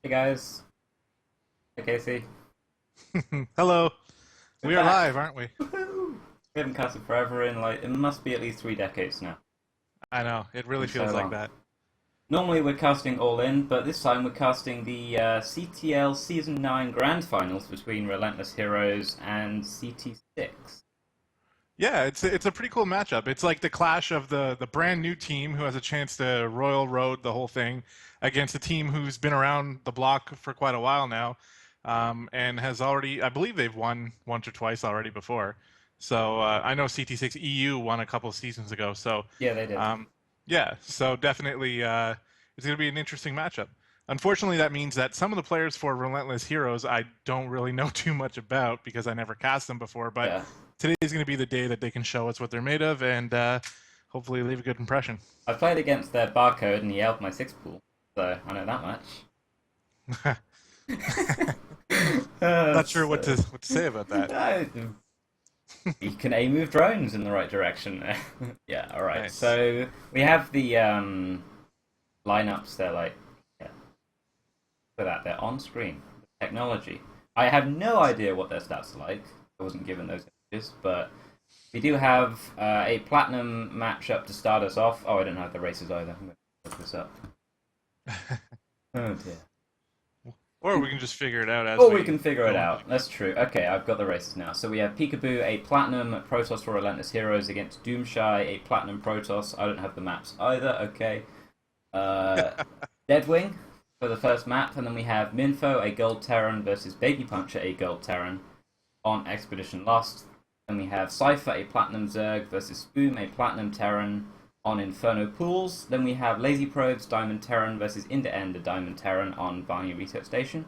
Hey guys, hey Casey, Hello. we're We are back. live, aren't we? Woohoo! We haven't casted forever in like it must be at least 3 decades now. I know. It It's really been so feels like long. that. Normally we're casting all in, but this time we're casting the CTL Season 9 Grand Finals between Relentless Heroes and CT6. Yeah, it's a pretty cool matchup. It's like the clash of the brand new team who has a chance to royal road the whole thing against a team who's been around the block for quite a while now, and has already, I believe they've won once or twice already before. So I know CT6 EU won a couple of seasons ago. So Yeah, they did. um, yeah, so definitely it's going to be an interesting matchup. Unfortunately, that means that some of the players for Relentless Heroes I don't really know too much about because I never cast them before, but Yeah. today is going to be the day that they can show us what they're made of and hopefully leave a good impression. I played against their barcode and he helped my 6 pool, so I know that much. Not sure So, what to say about that. I, he can aim move drones in the right direction. Yeah, alright. Nice. So we have the lineups. They're like, yeah, for that. They're on screen. Technology. I have no idea what their stats are like. I wasn't given those images, but we do have a platinum matchup to start us off. Oh, I don't have the races either. I'm going to look this up. Oh dear. Or we can just figure it out as Or we we can figure it go into out. the game. That's true. Okay, I've got the races now. So we have Peekaboo, a Platinum Protoss for Relentless Heroes against Doomshy, a Platinum Protoss. I don't have the maps either. Okay. Uh, Deadwing for the first map, and then we have Minfo, a Gold Terran, versus Baby Puncher, a Gold Terran on Expedition Lost. Then we have Cypher, a Platinum Zerg, versus Spoom, a Platinum Terran on Inferno Pools. Then we have Lazy Probes, Diamond Terran, versus Into End, a Diamond Terran on Varnia Research Station.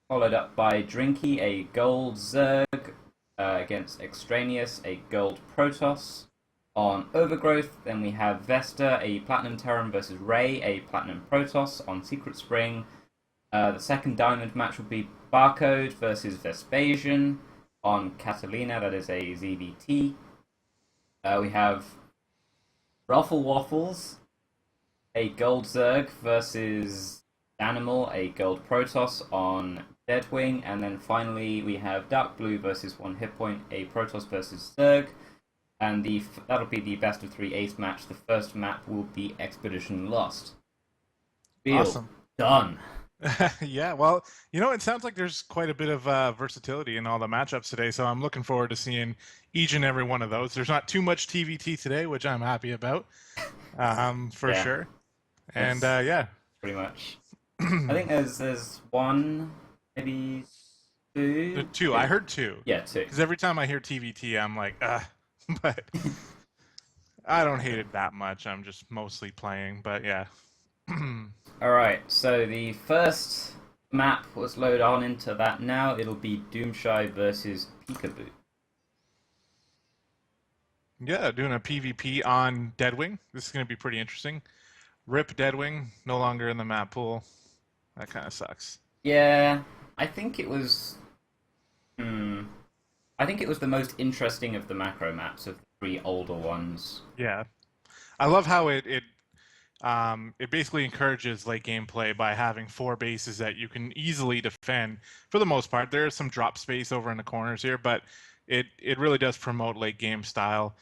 Followed up by Drinky, a Gold Zerg against Extraneous, a Gold Protoss. On Overgrowth, then we have Vesta, a Platinum Terran versus Ray, a Platinum Protoss on Secret Spring. The second Diamond match will be Barcode versus Vespasian on Catalina, that is a ZVT. We have Ruffle Waffles, a Gold Zerg versus Animal, a Gold Protoss on Deadwing, and then finally we have Dark Blue versus One Hit Point, a Protoss versus Zerg, and that'll be the best of three ace match. The first map will be Expedition Lost. Feel Awesome. done. Yeah, well, it sounds like there's quite a bit of versatility in all the matchups today, so I'm looking forward to seeing each and every one of those. There's not too much TVT today, which I'm happy about, for Yeah, sure. And it's yeah. pretty much. I think there's one, maybe two. Two. I heard two. Yeah, two. Because every time I hear TVT, I'm like, but I don't hate it that much. I'm just mostly playing, but yeah. All right. So the first map, let's load on into that now. It'll be Doomshy versus Peekaboo. Yeah, doing a PvP on Deadwing. This is going to be pretty interesting. Rip Deadwing, no longer in the map pool. That kind of sucks. Yeah, I think it was. Hmm. I think it was the most interesting of the macro maps of the three older ones. Yeah, I love how it basically encourages late game play by having four bases that you can easily defend. For the most part, there is some drop space over in the corners here, but it really does promote late game style,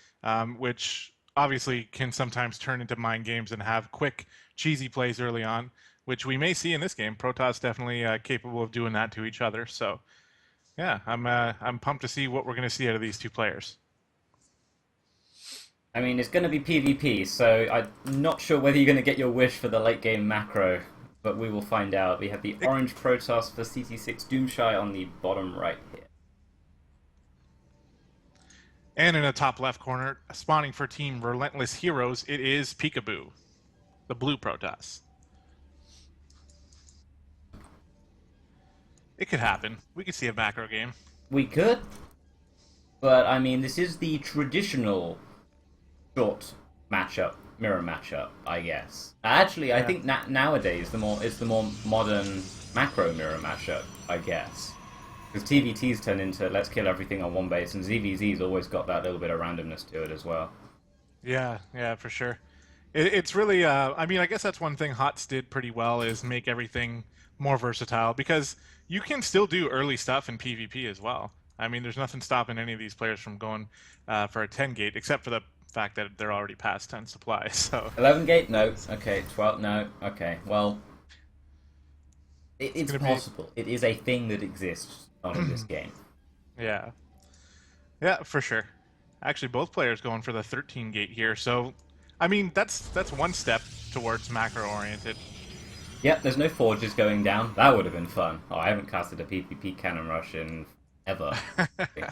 which obviously can sometimes turn into mind games and have quick, cheesy plays early on, which we may see in this game. Protoss definitely capable of doing that to each other. So yeah, I'm pumped to see what we're going to see out of these two players. I mean, it's going to be PvP, so I'm not sure whether you're going to get your wish for the late game macro, but we will find out. We have the It, orange Protoss for CT6 Doomshy on the bottom right here. and in the top left corner, spawning for Team Relentless Heroes, it is Peekaboo, the blue Protoss. It could happen. We could see a macro game. We could, but I mean, this is the traditional short matchup, mirror matchup, I guess. Actually, I Yeah. think nowadays it's the more modern macro mirror matchup, I guess. Because TVTs turn into let's kill everything on one base, and ZVZ's always got that little bit of randomness to it as well. Yeah, for sure. It's really, I mean, I guess that's one thing HOTS did pretty well is make everything more versatile because you can still do early stuff in PvP as well. I mean, there's nothing stopping any of these players from going for a 10 gate, except for the fact that they're already past 10 supply. So 11 gate? No. Okay. 12? No. Okay. Well, it's it's gonna be, possible. It is a thing that exists, not in this game. yeah, yeah, for sure. Actually, both players going for the 13 gate here. So, I mean, that's one step towards macro oriented. Yep, there's no forges going down. That would have been fun. Oh, I haven't casted a PvP cannon rush in ever. I think.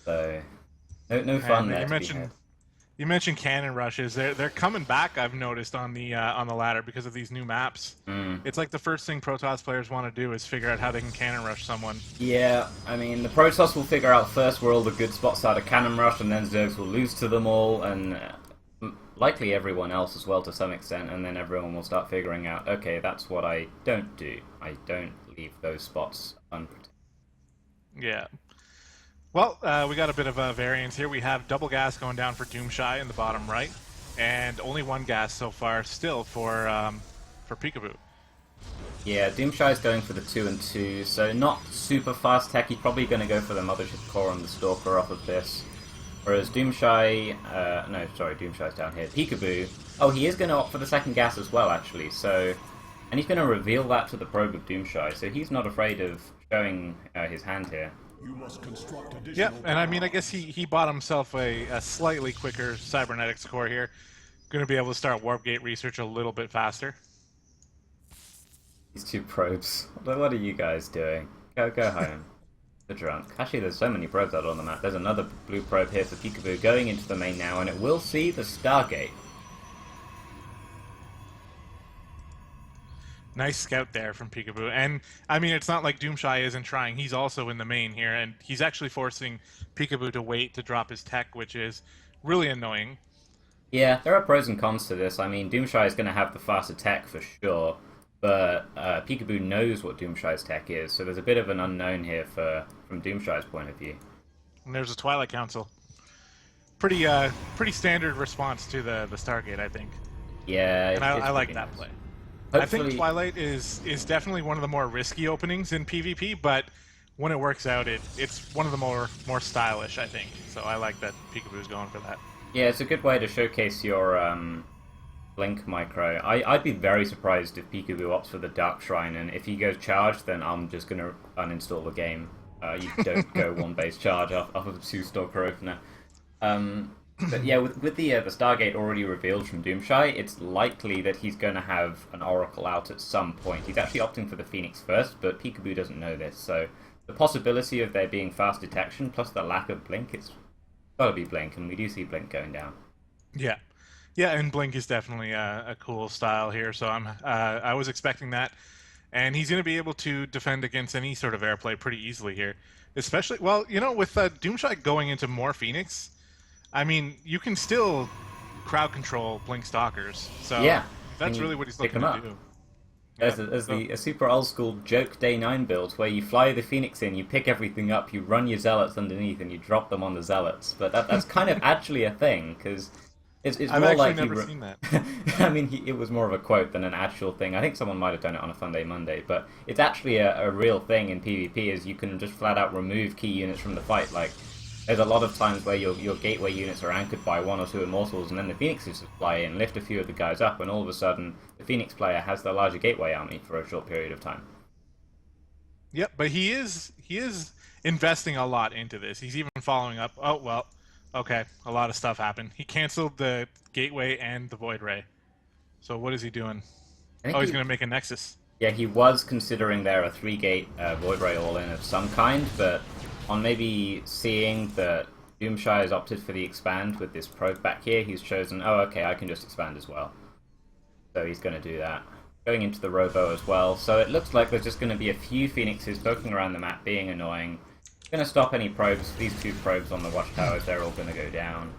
So, no fun And there to be had. you mentioned cannon rushes. They're coming back. I've noticed on the ladder because of these new maps. Mm. It's like the first thing Protoss players want to do is figure out how they can cannon rush someone. Yeah, I mean, the Protoss will figure out first where all the good spots are to cannon rush, and then Zergs will lose to them all, and likely everyone else as well to some extent, and then everyone will start figuring out, okay, that's what I don't do. I don't leave those spots unprotected. Yeah. Well, we got a bit of a variance here. We have double gas going down for Doomshy in the bottom right, and only one gas so far still for Peekaboo. Yeah, Doomshy's going for the 2 and 2, so not super fast tech. He's probably going to go for the Mothership Core and the Stalker off of this. Whereas Doomshy, no, sorry, Doomshy's down here. Peekaboo, oh, he is going to opt for the second gas as well, actually, so... And he's going to reveal that to the probe of Doomshy, so he's not afraid of showing his hand here. Yep, and I mean, I guess he bought himself a slightly quicker cybernetics core here. Going to be able to start warp gate research a little bit faster. These two probes. What are you guys doing? Go home. The drunk. Actually, there's so many probes out on the map. There's another blue probe here for Peekaboo going into the main now, and it will see the Stargate. Nice scout there from Peekaboo. And, I mean, it's not like Doomshy isn't trying. He's also in the main here, and he's actually forcing Peekaboo to wait to drop his tech, which is really annoying. Yeah, there are pros and cons to this. I mean, Doomshy is going to have the faster tech for sure, but Peekaboo knows what Doomshy's tech is, so there's a bit of an unknown here from Doomshy's point of view. And there's a Twilight Council. Pretty standard response to the Stargate, I think. Yeah, and I like nice. that play. Hopefully... I think Twilight is definitely one of the more risky openings in PvP, but when it works out, it's one of the more stylish, I think. So I like that Peekaboo's going for that. Yeah, it's a good way to showcase your Blink micro. I'd be very surprised if Peekaboo opts for the Dark Shrine, and if he goes charged, then I'm just going to uninstall the game. You don't go one base charge off of the 2-Stalker opener. But yeah, with the Stargate already revealed from Doomshy, it's likely that he's going to have an Oracle out at some point. He's actually opting for the Phoenix first, but Peekaboo doesn't know this, so the possibility of there being fast detection plus the lack of Blink, it's got to be Blink, and we do see Blink going down. Yeah. Yeah, and Blink is definitely a cool style here, so I was expecting that. And he's going to be able to defend against any sort of airplay pretty easily here. Especially, well, you know, with Doomshy going into more Phoenix, I mean, you can still crowd control Blink Stalkers. So yeah, that's really what he's looking to do. As a super old school joke day 9 build where you fly the Phoenix in, you pick everything up, you run your Zealots underneath, and you drop them on the Zealots. But that's kind of actually a thing, because it's I've more actually like never seen that. I mean, it was more of a quote than an actual thing. I think someone might have done it on a Fun Day Monday, but it's actually a real thing in PvP, is you can just flat out remove key units from the fight. Like, there's a lot of times where your gateway units are anchored by 1 or 2 Immortals, and then the Phoenixes just fly in, lift a few of the guys up, and all of a sudden the Phoenix player has the larger gateway army for a short period of time. Yep, but he is investing a lot into this. He's even following up. Oh well, okay, a lot of stuff happened. He canceled the gateway and the Void Ray. So what is he doing? Oh, he's going to make a Nexus. Yeah, he was considering there a 3-gate Void Ray all-in of some kind, but on maybe seeing that Doomshy has opted for the expand with this probe back here, he's chosen, oh okay, I can just expand as well. So he's going to do that. Going into the Robo as well, so it looks like there's just going to be a few Phoenixes poking around the map being annoying. Going to stop any probes, these 2 probes on the watchtowers, they're all going to go down.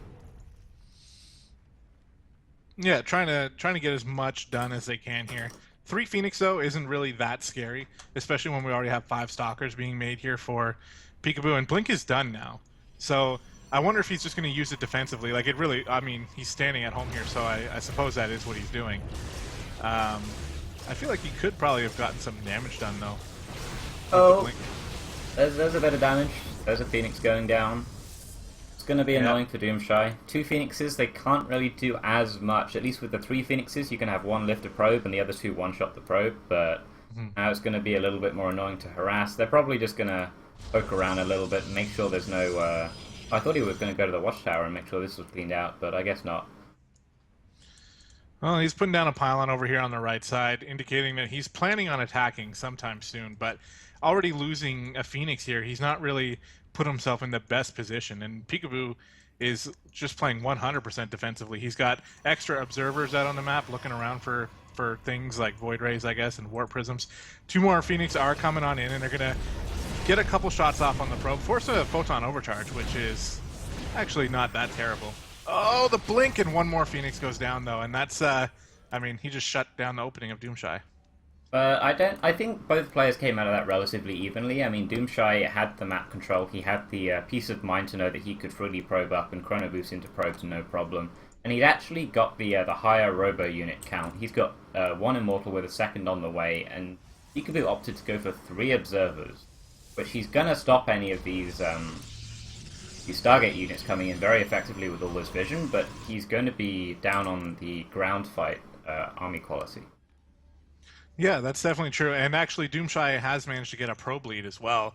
Yeah, trying to get as much done as they can here. 3 Phoenix, though, isn't really that scary, especially when we already have 5 Stalkers being made here for Peekaboo, and Blink is done now. So I wonder if he's just going to use it defensively. Like, it really, I mean, he's standing at home here, so I suppose that is what he's doing. I feel like he could probably have gotten some damage done, though. Oh, there's a bit of damage. There's a Phoenix going down. It's going to be annoying for Doomshy. 2 Phoenixes, they can't really do as much. At least with the 3 Phoenixes, you can have one lift a probe and the other 2 one-shot the probe, but now it's going to be a little bit more annoying to harass. They're probably just going to poke around a little bit and make sure there's no... I thought he was going to go to the watchtower and make sure this was cleaned out, but I guess not. Well, he's putting down a pylon over here on the right side, indicating that he's planning on attacking sometime soon, but already losing a Phoenix here, he's not really put himself in the best position, and Peekaboo is just playing 100% defensively. He's got extra observers out on the map looking around for things like Void Rays, I guess, and Warp Prisms. 2 more Phoenix are coming on in, and they're going to get a couple shots off on the probe, force a Photon Overcharge, which is actually not that terrible. Oh, the blink, and 1 more Phoenix goes down, though, and that's, I mean, he just shut down the opening of Doomshy. I think both players came out of that relatively evenly. I mean, Doomshy had the map control, he had the peace of mind to know that he could freely probe up and chrono boost into probes no problem. And he'd actually got the higher robo unit count. He's got 1 Immortal with a 2nd on the way, and Peekaboo opted to go for 3 Observers, which he's gonna stop any of these Stargate units coming in very effectively with all this vision, but he's going to be down on the ground fight army quality. Yeah, that's definitely true. And actually, Doomshy has managed to get a probe lead as well,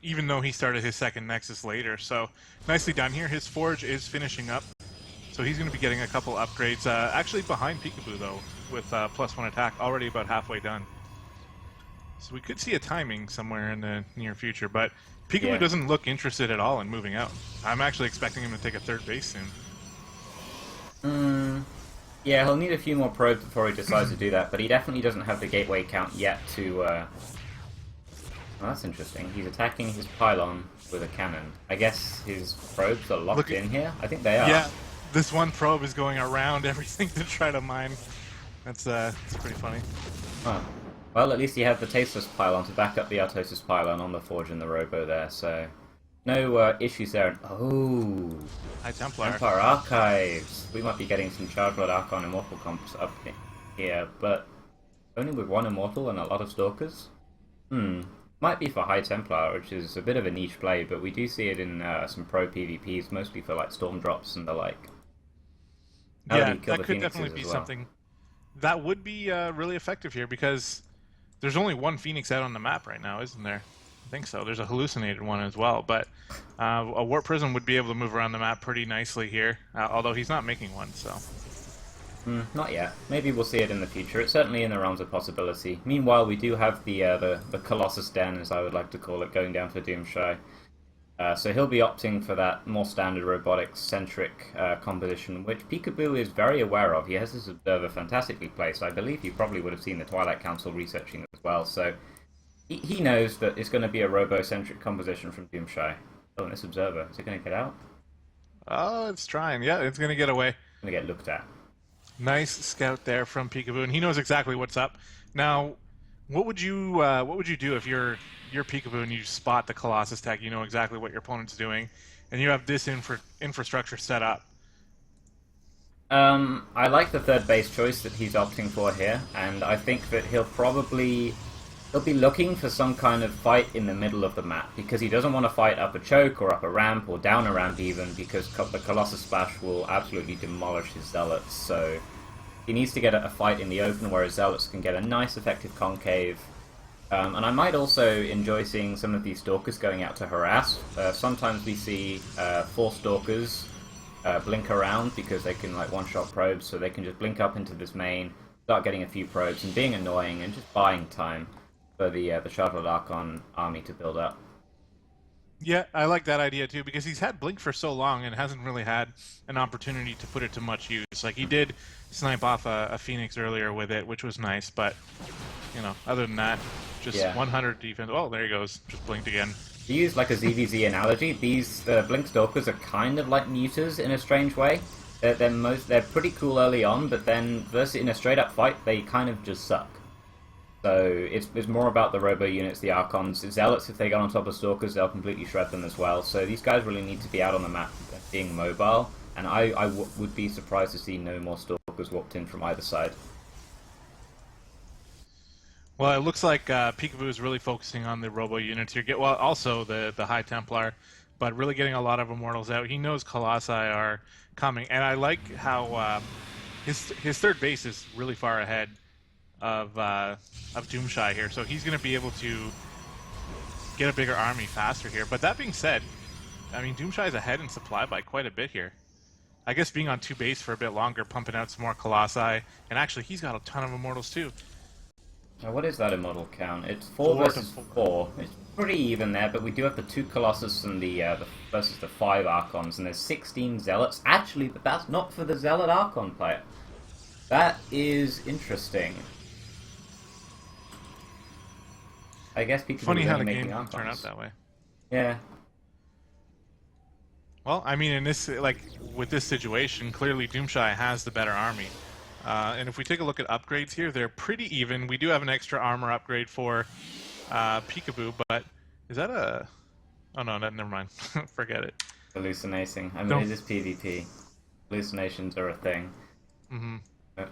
even though he started his 2nd Nexus later. So, nicely done here. His Forge is finishing up, so he's going to be getting a couple upgrades. Actually behind Peekaboo, though, with +1 attack, already about halfway done. So we could see a timing somewhere in the near future, but Peekaboo doesn't look interested at all in moving out. I'm actually expecting him to take a 3rd base soon. Yeah, he'll need a few more probes before he decides to do that, but he definitely doesn't have the gateway count yet to... Well, that's interesting. He's attacking his pylon with a cannon. I guess his probes are locked in here? I think they are. Yeah, this one probe is going around everything to try to mine. That's pretty funny. Huh. Well, at least he had the Tasteless pylon to back up the Artosis pylon on the Forge and the Robo there, so... No issues there. Oh! High Templar. Templar Archives! We might be getting some Charge Lord Archon Immortal comps up here, but only with 1 Immortal and a lot of Stalkers? Might be for High Templar, which is a bit of a niche play, but we do see it in some pro PvPs, mostly for like Storm Drops and the like. Yeah, that could definitely be something. That would be really effective here, because there's only 1 Phoenix out on the map right now, isn't there? I think so. There's a hallucinated one as well, but a Warp Prism would be able to move around the map pretty nicely here, although he's not making one, so... Not yet. Maybe we'll see it in the future. It's certainly in the realms of possibility. Meanwhile, we do have the Colossus Den, as I would like to call it, going down for Doomshy. So he'll be opting for that more standard robotics-centric composition, which Peekaboo is very aware of. He has this observer fantastically placed. I believe he probably would have seen the Twilight Council researching as well, so... He knows that it's going to be a robo-centric composition from Doomshy. Oh, and this observer, is it going to get out? Oh, it's trying. Yeah, it's going to get away. It's going to get looked at. Nice scout there from Peekaboo, and he knows exactly what's up. Now, what would you do if you're Peekaboo and you spot the Colossus tag? You know exactly what your opponent's doing, and you have this infrastructure set up. I like the 3rd base choice that he's opting for here, and I think that he'll be looking for some kind of fight in the middle of the map, because he doesn't want to fight up a choke or up a ramp or down a ramp even, because the Colossus Splash will absolutely demolish his Zealots, so he needs to get a fight in the open where his Zealots can get a nice effective concave. And I might also enjoy seeing some of these Stalkers going out to harass. Sometimes we see 4 Stalkers blink around because they can like one-shot probes, so they can just blink up into this main, start getting a few probes and being annoying and just buying time for the Charlotte Archon army to build up. Yeah, I like that idea too, because he's had Blink for so long and hasn't really had an opportunity to put it to much use. Like, he did snipe off a Phoenix earlier with it, which was nice, but, you know, other than that, just 100 defense. Oh, there he goes. Just blinked again. To use like a ZVZ analogy, these Blink Stalkers are kind of like neuters in a strange way. They're pretty cool early on, but then in a straight up fight, they kind of just suck. So it's more about the robo units, the archons, the zealots. If they get on top of stalkers, they'll completely shred them as well. So these guys really need to be out on the map, being mobile. And I would be surprised to see no more stalkers walked in from either side. Well, it looks like Peekaboo is really focusing on the robo units here. Well, also the High Templar, but really getting a lot of Immortals out. He knows Colossi are coming, and I like how his third base is really far ahead of Doomshy here, so he's going to be able to get a bigger army faster here. But that being said, I mean, Doomshy is ahead in supply by quite a bit here. I guess being on 2 base for a bit longer, pumping out some more Colossi, and actually he's got a ton of Immortals too. Now, what is that immortal count? It's 4 versus 4. It's pretty even there, but we do have the 2 Colossus and the versus the 5 Archons, and there's 16 Zealots. Actually, but that's not for the Zealot Archon player. That is interesting. I guess people Funny how are the making game can Archons turn out that way. Yeah. Well, I mean, in this, like, with this situation, clearly Doomshy has the better army. And if we take a look at upgrades here, they're pretty even. We do have an extra armor upgrade for Peekaboo, but is that a... Oh no, never mind. Forget it. Hallucinating. I mean, it is PvP. Hallucinations are a thing. Mm-hmm.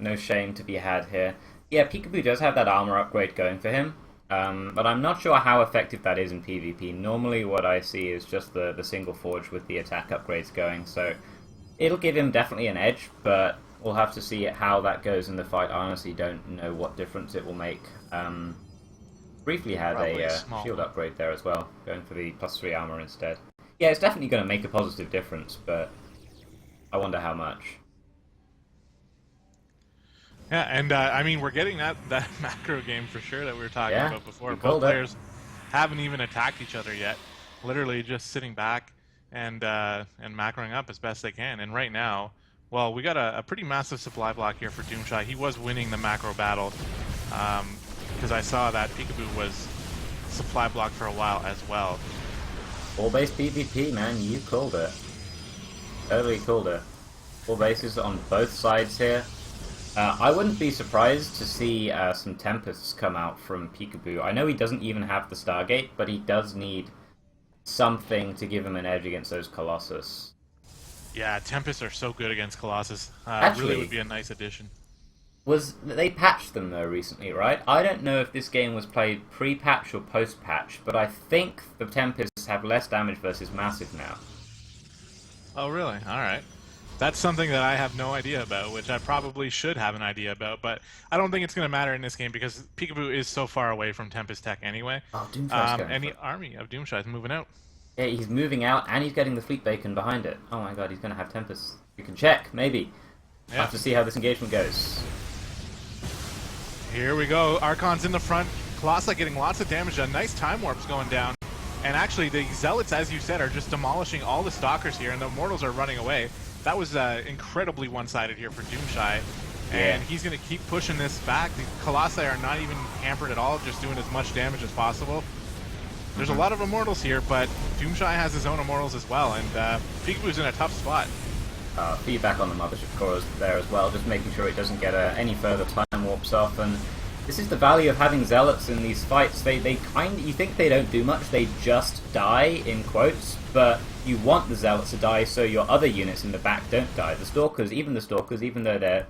No shame to be had here. Yeah, Peekaboo does have that armor upgrade going for him, but I'm not sure how effective that is in PvP. Normally what I see is just the single forge with the attack upgrades going, so it'll give him definitely an edge, but we'll have to see how that goes in the fight. I honestly don't know what difference it will make. Briefly had a shield upgrade there as well, going for the +3 armor instead. Yeah, it's definitely going to make a positive difference, but I wonder how much. Yeah, and I mean, we're getting that macro game for sure that we were talking about before. Both players haven't even attacked each other yet. Literally just sitting back and macroing up as best they can. And right now, well, we got a pretty massive supply block here for Doomshy. He was winning the macro battle because I saw that Peekaboo was supply blocked for a while as well. Full base PvP, man, you called it. Totally called it. Full bases on both sides here. I wouldn't be surprised to see some Tempests come out from Peekaboo. I know he doesn't even have the Stargate, but he does need something to give him an edge against those Colossus. Yeah, Tempests are so good against Colossus. Actually, really would be a nice addition. They patched them though recently, right? I don't know if this game was played pre-patch or post-patch, but I think the Tempests have less damage versus massive now. Oh, really? All right. That's something that I have no idea about, which I probably should have an idea about, but I don't think it's going to matter in this game because Peekaboo is so far away from Tempest Tech anyway. Oh, Doomshy's going and the army of Doomshy is moving out. Yeah, he's moving out, and he's getting the Fleet Bacon behind it. Oh my god, he's going to have Tempest. You can check, maybe. Yeah. Have to see how this engagement goes. Here we go. Archon's in the front. Colossi getting lots of damage. A nice time warp's going down. And actually, the Zealots, as you said, are just demolishing all the Stalkers here, and the Immortals are running away. That was incredibly one-sided here for Doomshy, and he's going to keep pushing this back. The Colossi are not even hampered at all, just doing as much damage as possible. There's a lot of Immortals here, but Doomshy has his own Immortals as well, and Peekaboo's in a tough spot. Feedback on the Mothership Core there as well, just making sure it doesn't get any further time warps off, and this is the value of having Zealots in these fights. They you think they don't do much, they just die, in quotes, but you want the Zealots to die so your other units in the back don't die. The Stalkers, even though they're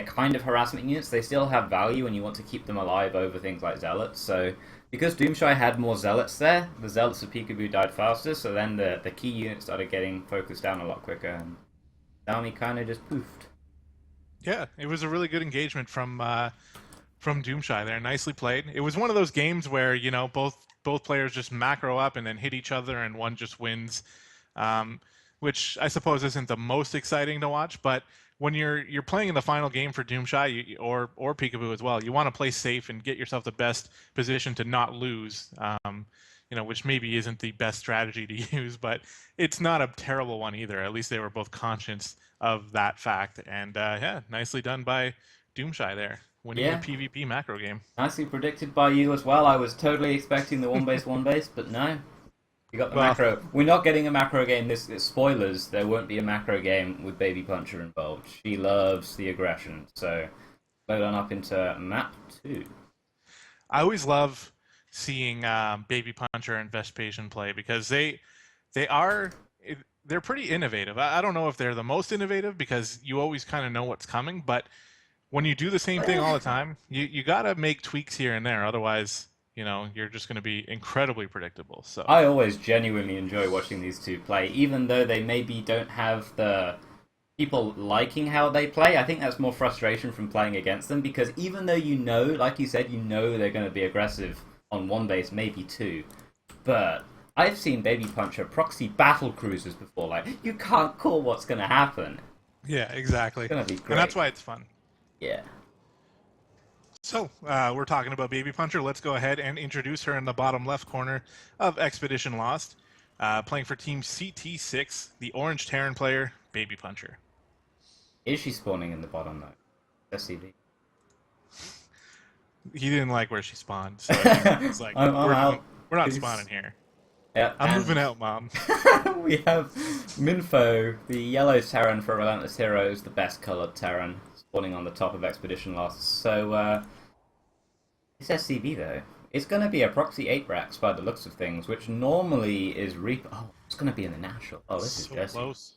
kind of harassment units, they still have value and you want to keep them alive over things like Zealots. So because Doomshy had more Zealots there, the Zealots of Peekaboo died faster, so then the key units started getting focused down a lot quicker, and the army kind of just poofed. Yeah, it was a really good engagement from Doomshy there. Nicely played. It was one of those games where, you know, both players just macro up and then hit each other and one just wins, which I suppose isn't the most exciting to watch, but when you're playing in the final game for Doomshy or Peekaboo as well, you want to play safe and get yourself the best position to not lose, you know, which maybe isn't the best strategy to use, but it's not a terrible one either. At least they were both conscious of that fact, and yeah, nicely done by Doomshy there. Winning the PvP macro game. Nicely predicted by you as well. I was totally expecting the one base, but no. You got the macro. We're not getting a macro game. This spoilers. There won't be a macro game with Baby Puncher involved. She loves the aggression. So, load on up into map 2. I always love seeing Baby Puncher and Vespasian play because they are they're pretty innovative. I don't know if they're the most innovative because you always kind of know what's coming, but when you do the same thing all the time, you got to make tweaks here and there. Otherwise, you're just going to be incredibly predictable. So I always genuinely enjoy watching these two play, even though they maybe don't have the people liking how they play. I think that's more frustration from playing against them because even though like you said, they're going to be aggressive on one base, maybe two, but I've seen Baby Puncher proxy battle cruisers before. Like, you can't call what's going to happen. Yeah, exactly. It's going to be great. And that's why it's fun. Yeah. So, we're talking about Baby Puncher. Let's go ahead and introduce her in the bottom left corner of Expedition Lost. Playing for Team CT6, the Orange Terran player, Baby Puncher. Is she spawning in the bottom, though? SCV. He didn't like where she spawned, so it's like, we're not spawning here. Yeah, I'm moving out, Mom. We have Minfo, the yellow Terran for Relentless Heroes, the best coloured Terran, spawning on the top of Expedition Lost. So, it's SCV though. It's going to be a proxy 8 racks by the looks of things, which normally is Reaper. Oh, it's going to be in the natural. Oh, this is so Jesse. Close.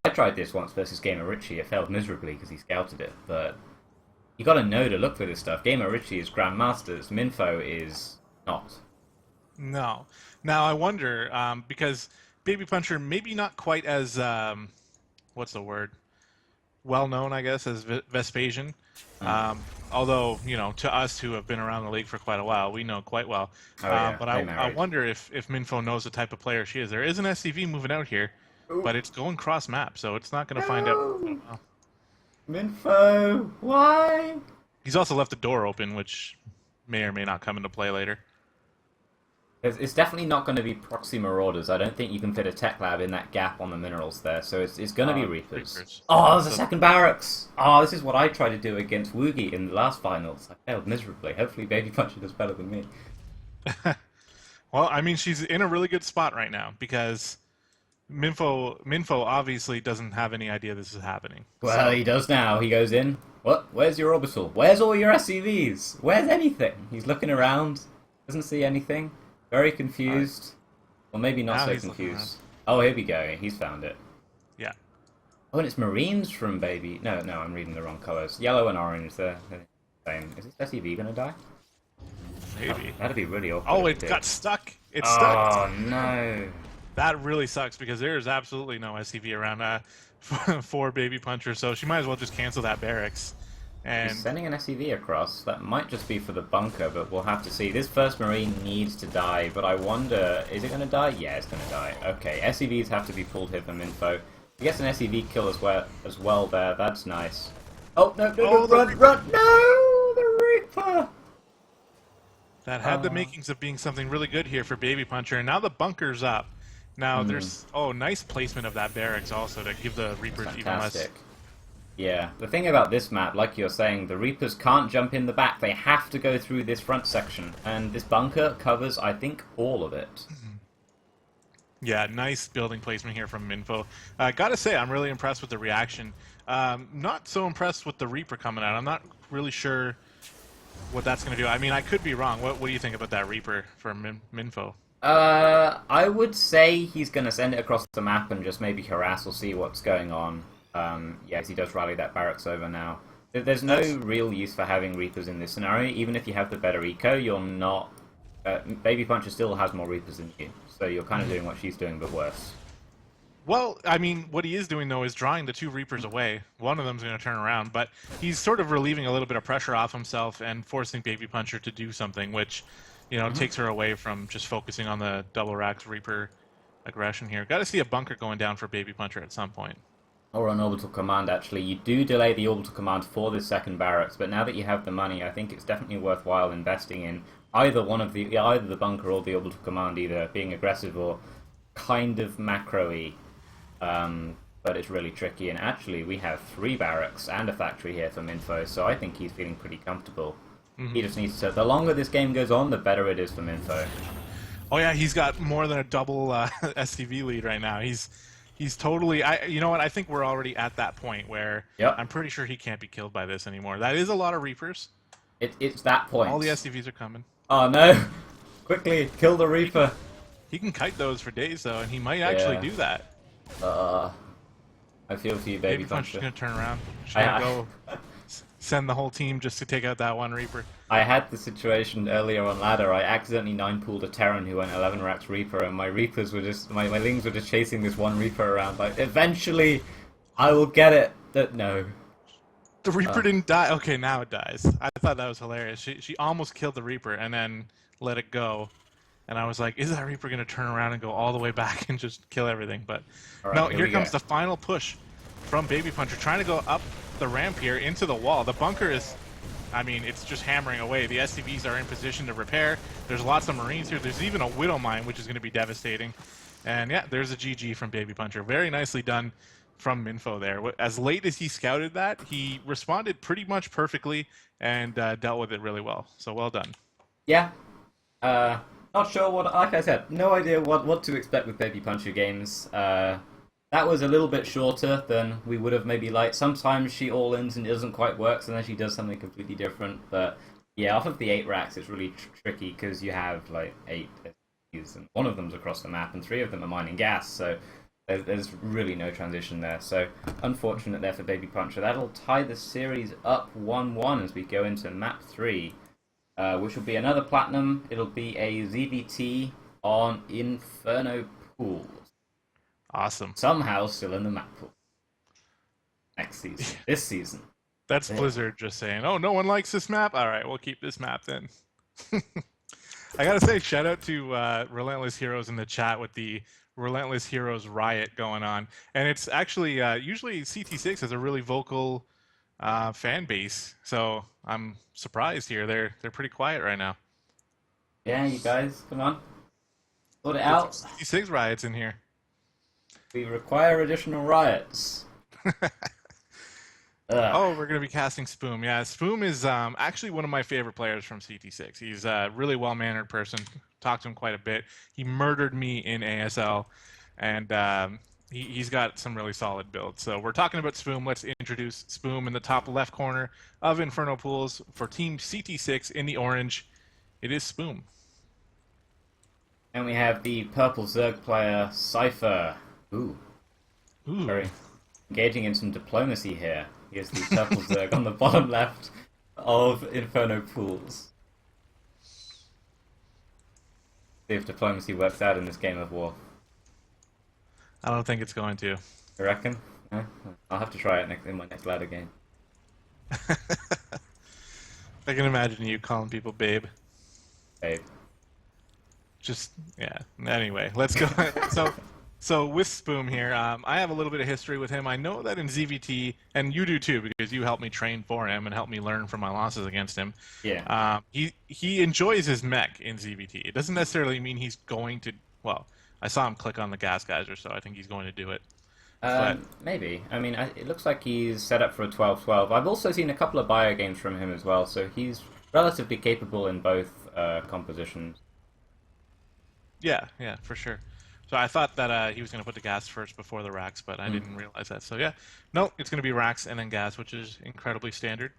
I tried this once versus Gamer Richie. It failed miserably because he scouted it, but you got to know to look for this stuff. Gamer Richie is Grandmasters. Minfo is not. No. Now, I wonder, because Baby Puncher maybe not quite as, what's the word? Well-known, I guess, as Vespasian. Although, to us who have been around the league for quite a while, we know quite well. But I wonder if Minfo knows the type of player she is. There is an SCV moving out here, but it's going cross-map, so it's not going to find out. Minfo, why? He's also left the door open, which may or may not come into play later. It's definitely not going to be proxy marauders. I don't think you can fit a tech lab in that gap on the minerals there, so it's going to be Reapers. Oh, there's a second barracks! Oh, this is what I tried to do against Woogie in the last finals. I failed miserably. Hopefully Baby Puncher does better than me. Well, I mean, she's in a really good spot right now, because Minfo obviously doesn't have any idea this is happening. Well, he does now. He goes in. What? Where's your orbital? Where's all your SCVs? Where's anything? He's looking around. Doesn't see anything. Very confused. Or maybe not so confused. Oh, here we go. He's found it. Yeah. Oh, and it's Marines from Baby. No, I'm reading the wrong colours. Yellow and orange. They're same. Is this SCV going to die? Maybe. That'd be really awkward. Oh, it got stuck. It's stuck. Oh, no. That really sucks because there is absolutely no SCV around for Baby Puncher, so she might as well just cancel that barracks. And he's sending an SCV across. That might just be for the bunker, but we'll have to see. This first Marine needs to die, but I wonder, is it going to die? Yeah, it's going to die. Okay, SCVs have to be pulled here from Info. He gets an SCV kill as well there. That's nice. Oh, no, run! No! The Reaper! That had the makings of being something really good here for Baby Puncher, and now the bunker's up. Now there's nice placement of that barracks also to give the Reapers even less. Yeah, the thing about this map, like you're saying, the Reapers can't jump in the back. They have to go through this front section, and this bunker covers, I think, all of it. Yeah, nice building placement here from Minfo. Gotta say, I'm really impressed with the reaction. Not so impressed with the Reaper coming out. I'm not really sure what that's going to do. I mean, I could be wrong. What do you think about that Reaper for Minfo? I would say he's going to send it across the map and just maybe harass or see what's going on. Yes, he does rally that barracks over now. There's no real use for having Reapers in this scenario. Even if you have the better eco, you're not... Baby Puncher still has more Reapers than you, so you're kind of doing what she's doing, but worse. Well, I mean, what he is doing, though, is drawing the two Reapers away. One of them's going to turn around, but he's sort of relieving a little bit of pressure off himself and forcing Baby Puncher to do something, which, takes her away from just focusing on the double-racked Reaper aggression here. Got to see a bunker going down for Baby Puncher at some point. Or an orbital command, actually. You do delay the orbital command for this second barracks, but now that you have the money, I think it's definitely worthwhile investing in either the bunker or the orbital command, either being aggressive or kind of macro-y. But it's really tricky, and actually we have 3 barracks and a factory here for Minfo, so I think he's feeling pretty comfortable. He just needs to... The longer this game goes on, the better it is for Minfo. Oh yeah, he's got more than a double STV lead right now. He's totally... you know what? I think we're already at that point where I'm pretty sure he can't be killed by this anymore. That is a lot of Reapers, It's that point. All the SCVs are coming. Oh no! Quickly, kill the Reaper. He can kite those for days though, and he might actually Yeah. do that. I feel for you, Baby Baby Punch is Puncher. gonna turn around. She's gonna go send the whole team just to take out that one Reaper. I had the situation earlier on ladder. I accidentally 9-pooled a Terran who went 11 racks Reaper, and my Reapers were just my Lings were just chasing this one Reaper around. Like, eventually, I will get it. No. The Reaper didn't die. Okay, now it dies. I thought that was hilarious. She almost killed the Reaper and then let it go. And I was like, is that Reaper going to turn around and go all the way back and just kill everything? But All right, no, here we comes go. the final push from Baby Puncher, trying to go up the ramp here into the wall. The bunker is, I mean, it's just hammering away. The SCVs are in position to repair. There's lots of Marines here. There's even a Widow Mine, which is going to be devastating. And yeah, there's a GG from Baby Puncher. Very nicely done from Minfo there. As late as he scouted that, he responded pretty much perfectly and dealt with it really well. So well done. Yeah. Not sure what. Like I said, no idea what to expect with Baby Puncher games. That was a little bit shorter than we would have maybe liked. Sometimes she all-ins and it doesn't quite work, so then she does something completely different. But yeah, off of the 8 racks, it's really tricky because you have like 8 SCVs, and one of them's across the map, and 3 of them are mining gas. So there's really no transition there. So unfortunate there for Baby Puncher. That'll tie the series up 1-1 as we go into map 3. Which will be another platinum. It'll be a ZVT on Inferno Pools. Awesome. Somehow still in the map pool. Next season. This season. That's Blizzard just saying, oh, no one likes this map? All right, we'll keep this map then. I gotta say, shout out to Relentless Heroes in the chat with the Relentless Heroes riot going on. And it's actually, usually CT6 has a really vocal fan base, so I'm surprised here. They're pretty quiet right now. Yeah, you guys, come on. Sort it out. CT6 riots in here. We require additional riots. Oh, we're going to be casting Spoom. Yeah, Spoom is actually one of my favorite players from CT6. He's a really well-mannered person. Talked to him quite a bit. He murdered me in ASL, and he's got some really solid builds. So we're talking about Spoom. Let's introduce Spoom in the top left corner of Inferno Pools for Team CT6 in the orange. It is Spoom. And we have the purple Zerg player, Cypher. Ooh. Very engaging in some diplomacy here. He has the purple Zerg on the bottom left of Inferno Pools. See if diplomacy works out in this game of war. I don't think it's going to. You reckon? No? I'll have to try it in my next ladder game. I can imagine you calling people babe. Babe. Just, yeah. Anyway, let's go. So with Spoom here, I have a little bit of history with him. I know that in ZVT, and you do too, because you helped me train for him and helped me learn from my losses against him. Yeah. He enjoys his mech in ZVT. It doesn't necessarily mean he's going to. Well, I saw him click on the gas geyser, so I think he's going to do it. Maybe. I mean, it looks like he's set up for a 12-12. I've also seen a couple of bio games from him as well, so he's relatively capable in both compositions. Yeah, for sure. So I thought that he was going to put the gas first before the racks, but I didn't realize that. So yeah, no, it's going to be racks and then gas, which is incredibly standard.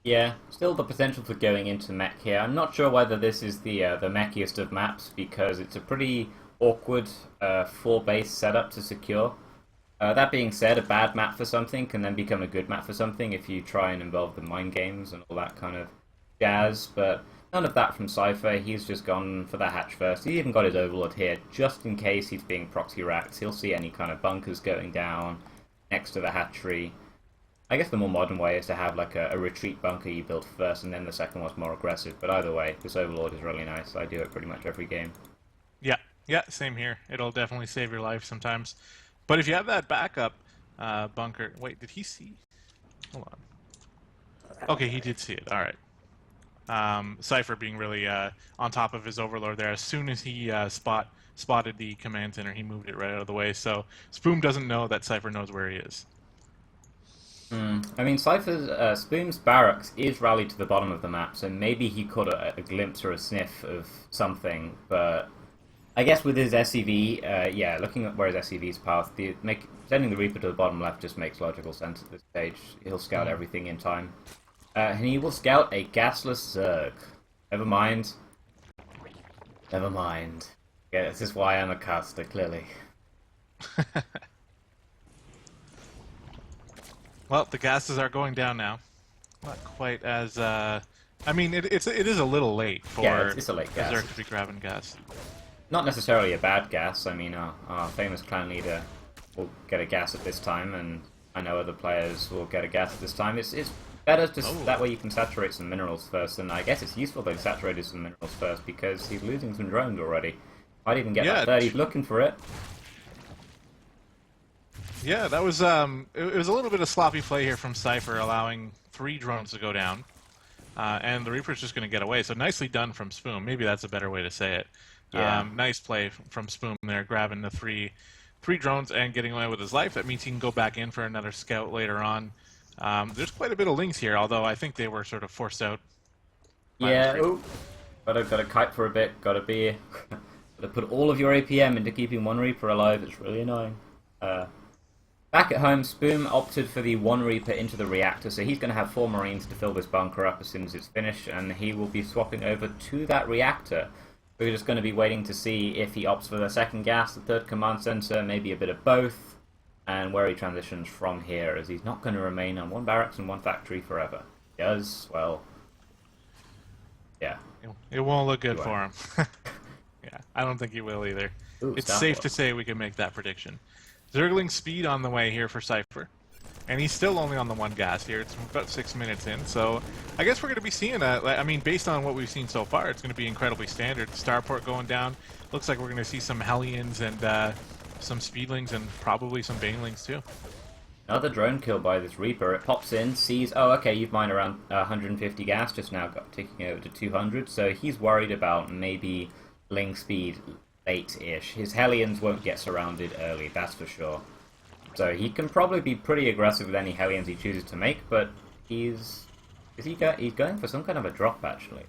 Yeah, still the potential for going into mech here. I'm not sure whether this is the mechiest of maps, because it's a pretty awkward 4-base setup to secure. That being said, a bad map for something can then become a good map for something if you try and involve the mind games and all that kind of jazz, but none of that from Cypher. He's just gone for the hatch first. He even got his overlord here just in case he's being proxy racked. He'll see any kind of bunkers going down next to the hatchery. I guess the more modern way is to have like a retreat bunker you build first, and then the second one's more aggressive. But either way, this overlord is really nice. I do it pretty much every game. Yeah, same here. It'll definitely save your life sometimes. But if you have that backup bunker... Wait, did he see? Hold on. Okay, he did see it. All right. Cypher being really on top of his overlord there. As soon as he spotted the command center, he moved it right out of the way. So Spoom doesn't know that Cypher knows where he is. I mean, Cypher's Spoom's barracks is rallied to the bottom of the map, so maybe he caught a glimpse or a sniff of something, but I guess with his SCV, yeah, looking at where his SCV's path, sending the Reaper to the bottom left just makes logical sense at this stage. He'll scout everything in time. And he will scout a gasless Zerg. Never mind. Never mind. Yeah, this is why I'm a caster, clearly. Well, the gases are going down now. Not quite as. I mean, it is a little late for Yeah, it's a late gas. Zerg to be grabbing gas. Not necessarily a bad gas. I mean, our famous clan leader will get a gas at this time, and I know other players will get a gas at this time. It's better just that way you can saturate some minerals first, and I guess it's useful they saturated some minerals first because he's losing some drones already. Might even get that third. He's looking for it. Yeah, that was it was a little bit of sloppy play here from Cypher, allowing 3 drones to go down, and the Reaper's just going to get away. So nicely done from Spoon. Maybe that's a better way to say it. Yeah. Nice play from Spoon there, grabbing the three drones and getting away with his life. That means he can go back in for another scout later on. There's quite a bit of links here, although I think they were sort of forced out. Yeah. Ooh. Gotta kite for a bit. Gotta put all of your APM into keeping one Reaper alive. It's really annoying. Back at home, Spoon opted for the one Reaper into the reactor, so he's going to have 4 Marines to fill this bunker up as soon as it's finished, and he will be swapping over to that reactor. We're just going to be waiting to see if he opts for the second gas, the third command center, maybe a bit of both, and where he transitions from here, as he's not going to remain on 1 barracks and 1 factory forever. He does, well, yeah. It won't look good for him. Yeah, I don't think he will either. Ooh, it's safe to say we can make that prediction. Zergling speed on the way here for Cypher. And he's still only on the 1 gas here. It's about 6 minutes in, so I guess we're going to be seeing I mean, based on what we've seen so far, it's going to be incredibly standard. Starport going down. Looks like we're going to see some Hellions and some Speedlings and probably some Banelings too. Another drone kill by this Reaper. It pops in, sees, oh, okay, you've mined around 150 gas, just now got ticking over to 200, so he's worried about maybe Ling speed late-ish. His Hellions won't get surrounded early, that's for sure. So he can probably be pretty aggressive with any Hellions he chooses to make, but he's going for some kind of a drop, actually.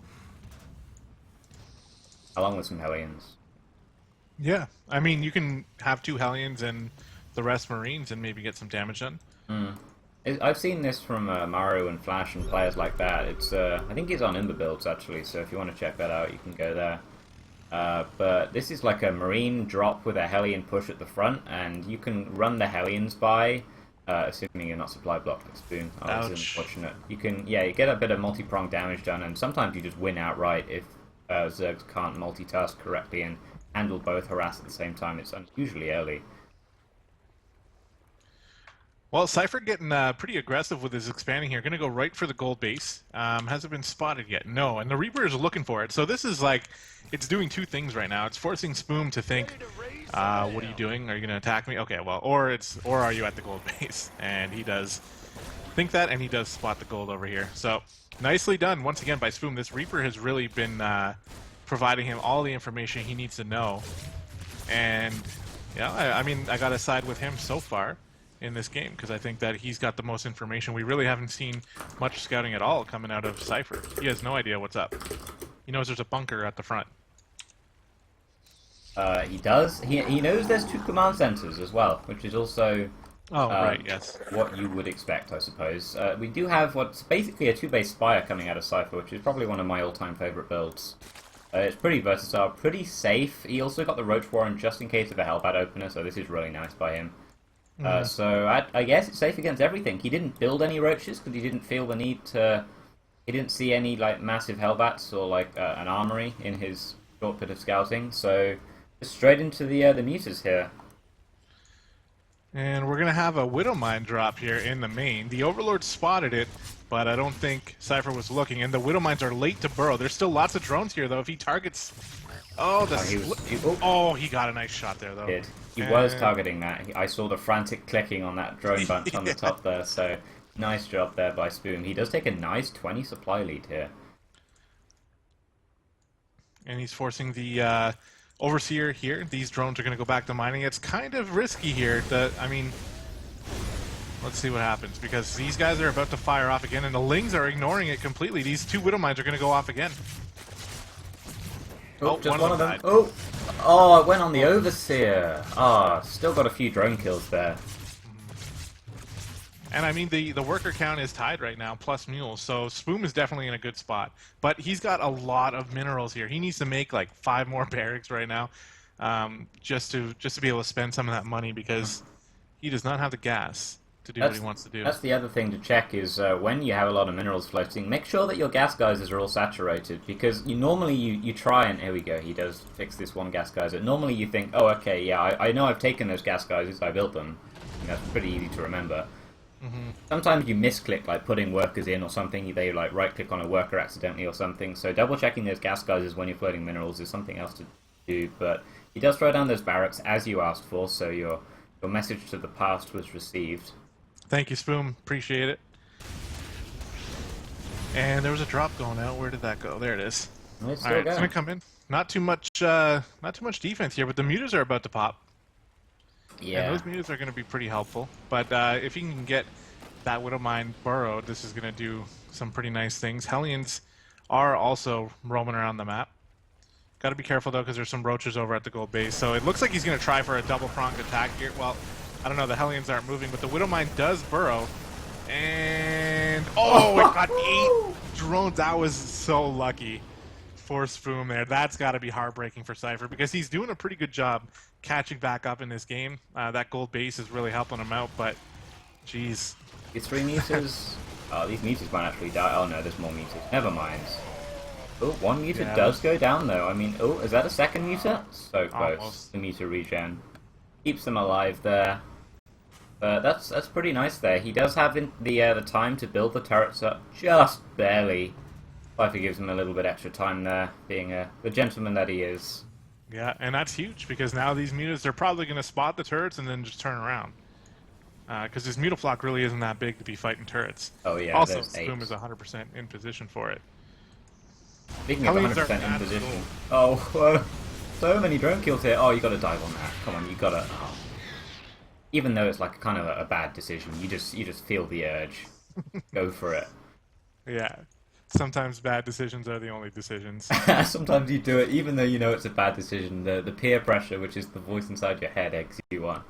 Along with some Hellions. Yeah, I mean, you can have 2 Hellions and the rest Marines and maybe get some damage done. I've seen this from Maru and Flash and players like that. It's I think it's on Imber builds, actually, so if you want to check that out, you can go there. But this is like a Marine drop with a Hellion push at the front, and you can run the Hellions by, assuming you're not supply blocked like Spoon. Oh, that's unfortunate. You can, yeah, you get a bit of multi-pronged damage done, and sometimes you just win outright if Zergs can't multitask correctly and handle both harass at the same time. It's unusually early. Well, Cypher getting pretty aggressive with his expanding here. Going to go right for the gold base. Hasn't been spotted yet. No, and the Reaper is looking for it. So this is like, it's doing 2 things right now. It's forcing Spoon to think, what are you doing? Are you going to attack me? Okay, well, or are you at the gold base? And he does think that, and he does spot the gold over here. So nicely done once again by Spoon. This Reaper has really been providing him all the information he needs to know. And yeah, I mean, I got to side with him so far in this game, because I think that he's got the most information. We really haven't seen much scouting at all coming out of Cypher. He has no idea what's up. He knows there's a bunker at the front. He does. He knows there's 2 command centers as well, which is also right, yes, what you would expect, I suppose. We do have what's basically a 2-base Spire coming out of Cypher, which is probably one of my all-time favorite builds. It's pretty versatile, pretty safe. He also got the Roach Warren just in case of a Hellbat opener, so this is really nice by him. So I guess it's safe against everything. He didn't build any roaches because he didn't feel the need to. He didn't see any like massive hellbats or like an armory in his short bit of scouting. So just straight into the mutas here. And we're gonna have a Widow Mine drop here in the main. The Overlord spotted it, but I don't think Cypher was looking. And the Widow Mines are late to burrow. There's still lots of drones here though. If he targets, he got a nice shot there though. He was targeting that. I saw the frantic clicking on that drone bunch on the top there, so nice job there by Spoon. He does take a nice 20 supply lead here. And he's forcing the Overseer here. These drones are going to go back to mining. It's kind of risky here. I mean, let's see what happens, because these guys are about to fire off again, and the Lings are ignoring it completely. These 2 Widow Mines are going to go off again. Oh, just one of them. Oh, it went on the Overseer. Still got a few drone kills there. And I mean, the worker count is tied right now, plus mules, so Spoom is definitely in a good spot. But he's got a lot of minerals here. He needs to make like 5 more barracks right now, just to be able to spend some of that money because he does not have the gas to do what he wants to do. That's the other thing to check is when you have a lot of minerals floating, make sure that your gas geysers are all saturated, because normally you try and, here we go, he does fix this one gas geyser. Normally you think, oh okay, yeah, I know I've taken those gas geysers, I built them. That's pretty easy to remember. Sometimes you misclick, like putting workers in or something, they like right click on a worker accidentally or something, so double checking those gas geysers when you're floating minerals is something else to do, but he does throw down those barracks as you asked for, so your message to the past was received. Thank you, Spoom. Appreciate it. And there was a drop going out. Where did that go? There it is. It's All right, it's gonna come in. Not too much defense here, but the mutas are about to pop. Yeah, and those mutas are going to be pretty helpful. But if you can get that Widowmine burrowed, this is going to do some pretty nice things. Hellions are also roaming around the map. Got to be careful though, because there's some roaches over at the gold base. So it looks like he's going to try for a double-pronged attack here. Well, I don't know, the Hellions aren't moving, but the Widowmine does burrow. And, oh, it got 8 drones. That was so lucky for Spoom there. That's got to be heartbreaking for Cypher, because he's doing a pretty good job catching back up in this game. That gold base is really helping him out, but, jeez. These 3 meters... oh, these meters might actually die. Oh no, there's more meters. Never mind. Oh, 1 meter does go down though. I mean, oh, is that a 2nd meter? So close. Almost. The meter regen. Keeps them alive there. But that's pretty nice there. He does have the time to build the turrets up, just barely. Cypher gives him a little bit extra time there, being the gentleman that he is. Yeah, and that's huge, because now these mutas, they're probably going to spot the turrets and then just turn around. Because this mutaflock really isn't that big to be fighting turrets. Oh yeah, also, there's 8. Spoom is 100% in position for it. Speaking of 100% in position... oh, so many drone kills here. Oh, you gotta dive on that. Come on, you gotta... oh. Even though it's like kind of a bad decision, you just feel the urge. Go for it. Yeah. Sometimes bad decisions are the only decisions. Sometimes you do it even though you know it's a bad decision. The peer pressure, which is the voice inside your head, eggs you on.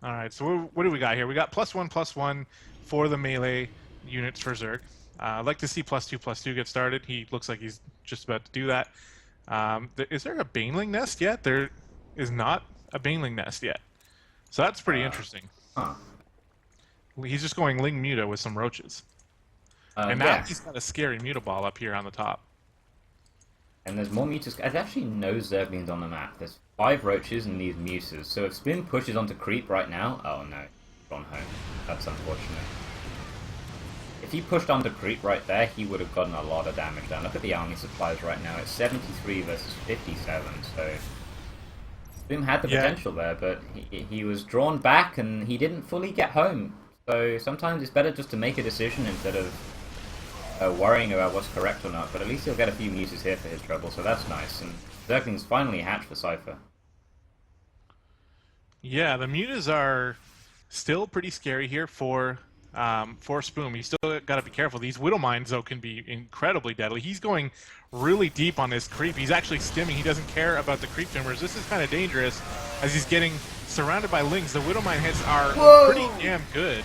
Alright, so what do we got here? We got +1/+1 for the melee units for Zerg. I'd like to see +2/+2 get started. He looks like he's just about to do that. Is there a Baneling nest yet? There is not a Baneling nest yet. So that's pretty interesting. Huh. He's just going Ling Muta with some roaches. And now he's got a scary Mutaball up here on the top. And there's more mutas. There's actually no Zerglings on the map. There's 5 roaches and these mutas. So if Spin pushes onto creep right now... oh no, gone home. That's unfortunate. If he pushed onto creep right there, he would have gotten a lot of damage down. Look at the army supplies right now. It's 73 versus 57, so... Spoom had the potential there, but he was drawn back and he didn't fully get home. So sometimes it's better just to make a decision instead of worrying about what's correct or not. But at least he'll get a few muses here for his trouble, so that's nice. And Zergling's finally hatched for Cypher. Yeah, the mutas are still pretty scary here for Spoom. You still got to be careful. These Widowmines, though, can be incredibly deadly. He's going really deep on this creep. He's actually stimming. He doesn't care about the creep tumors. This is kind of dangerous as he's getting surrounded by lings. The Widowmine hits are pretty damn good.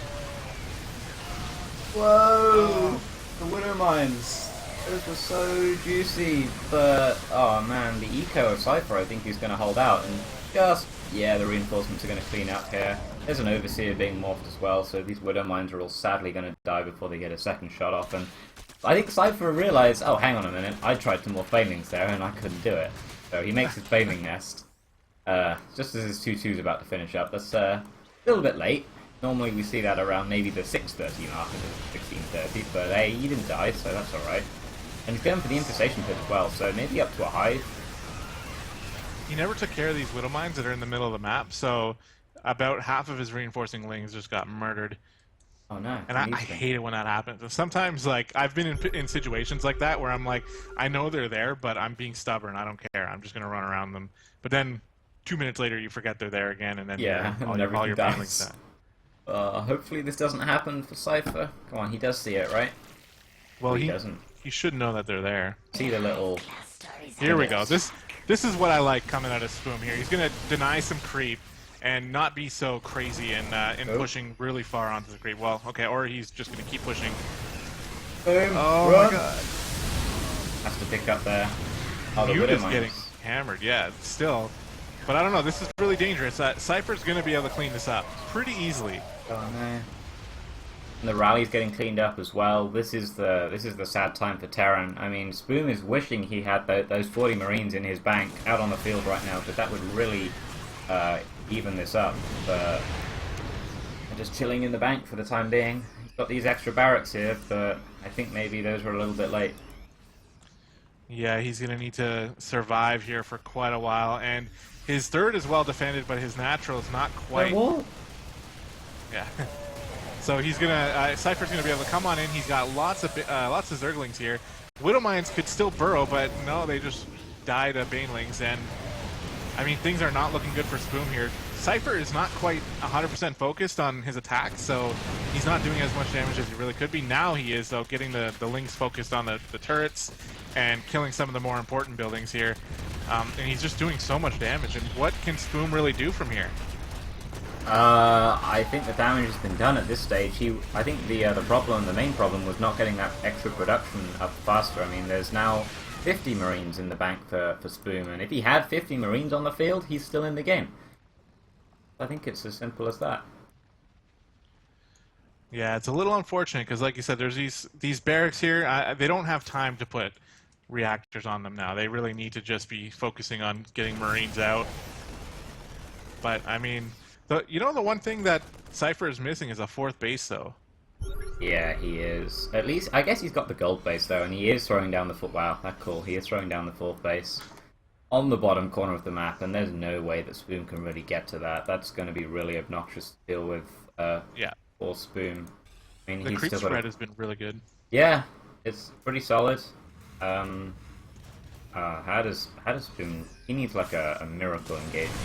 Whoa! The Widowmines. Those were so juicy, but oh man, the eco of Cypher I think is going to hold out, and just, yeah, the reinforcements are going to clean up here. There's an Overseer being morphed as well, so these Widowmines are all sadly going to die before they get a second shot off, and I think Cypher realised, oh hang on a minute, I tried to morph Banelings there and I couldn't do it. So he makes his Baneling nest, just as his 2-2's about to finish up. That's a little bit late. Normally we see that around maybe the 6:30 mark instead of 16:30, but hey, he didn't die, so that's alright. And he's going for the infestation pit as well, so maybe up to a hive. He never took care of these Widowmines that are in the middle of the map, so about half of his reinforcing lings just got murdered. Oh no. And I hate it when that happens. And sometimes, like, I've been in situations like that where I'm like, I know they're there, but I'm being stubborn. I don't care. I'm just going to run around them. But then 2 minutes later, you forget they're there again, and then all your Banelings die. Hopefully this doesn't happen for Cypher. Come on, he does see it, right? Well, he doesn't. He should know that they're there. See the little... Here we go. This is what I like coming out of Spoom here. He's going to deny some creep, and not be so crazy in Oh, pushing really far onto the creep. Well, okay, or he's just going to keep pushing. boom, Oh my run. god. Has to pick up there. Oh, the Mute Widow is getting Mines. hammered, yeah, still. But I don't know, this is really dangerous. Cypher's going to be able to clean this up pretty easily. Oh no. And the rally's getting cleaned up as well. This is the sad time for Terran. I mean, Spoon is wishing he had those 40 Marines in his bank out on the field right now, because that would really even this up. But they're just chilling in the bank for the time being. He's got these extra barracks here, but I think maybe those were a little bit late. Yeah, he's going to need to survive here for quite a while, and his third is well defended, but his natural is not quite. Wall? Yeah. So he's gonna Cypher's gonna be able to come on in. He's got lots of Zerglings here. Widowmines could still burrow, but no, they just die to Banelings, and I mean things are not looking good for Spoon here. Cypher is not quite 100% focused on his attack, so he's not doing as much damage as he really could be. Now he is, though, getting the Lings focused on the turrets and killing some of the more important buildings here. And he's just doing so much damage. And what can Spoon really do from here? I think the damage has been done at this stage. I think the main problem was not getting that extra production up faster. I mean, there's now 50 Marines in the bank for Spoon, and if he had 50 Marines on the field, he's still in the game. I think it's as simple as that. Yeah, it's a little unfortunate because, like you said, there's these barracks here. They don't have time to put reactors on them now. They really need to just be focusing on getting Marines out. But I mean, the one thing that Cypher is missing is a fourth base, though. Yeah, he is. At least, I guess he's got the gold base though, and he is throwing down the foot. Wow, that's cool. He is throwing down the fourth base on the bottom corner of the map, and there's no way that Spoon can really get to that. That's going to be really obnoxious to deal with. Yeah. For Spoon. I mean, The he's creep still spread got has been really good. Yeah, it's pretty solid. How does Spoon? He needs like a miracle engagement.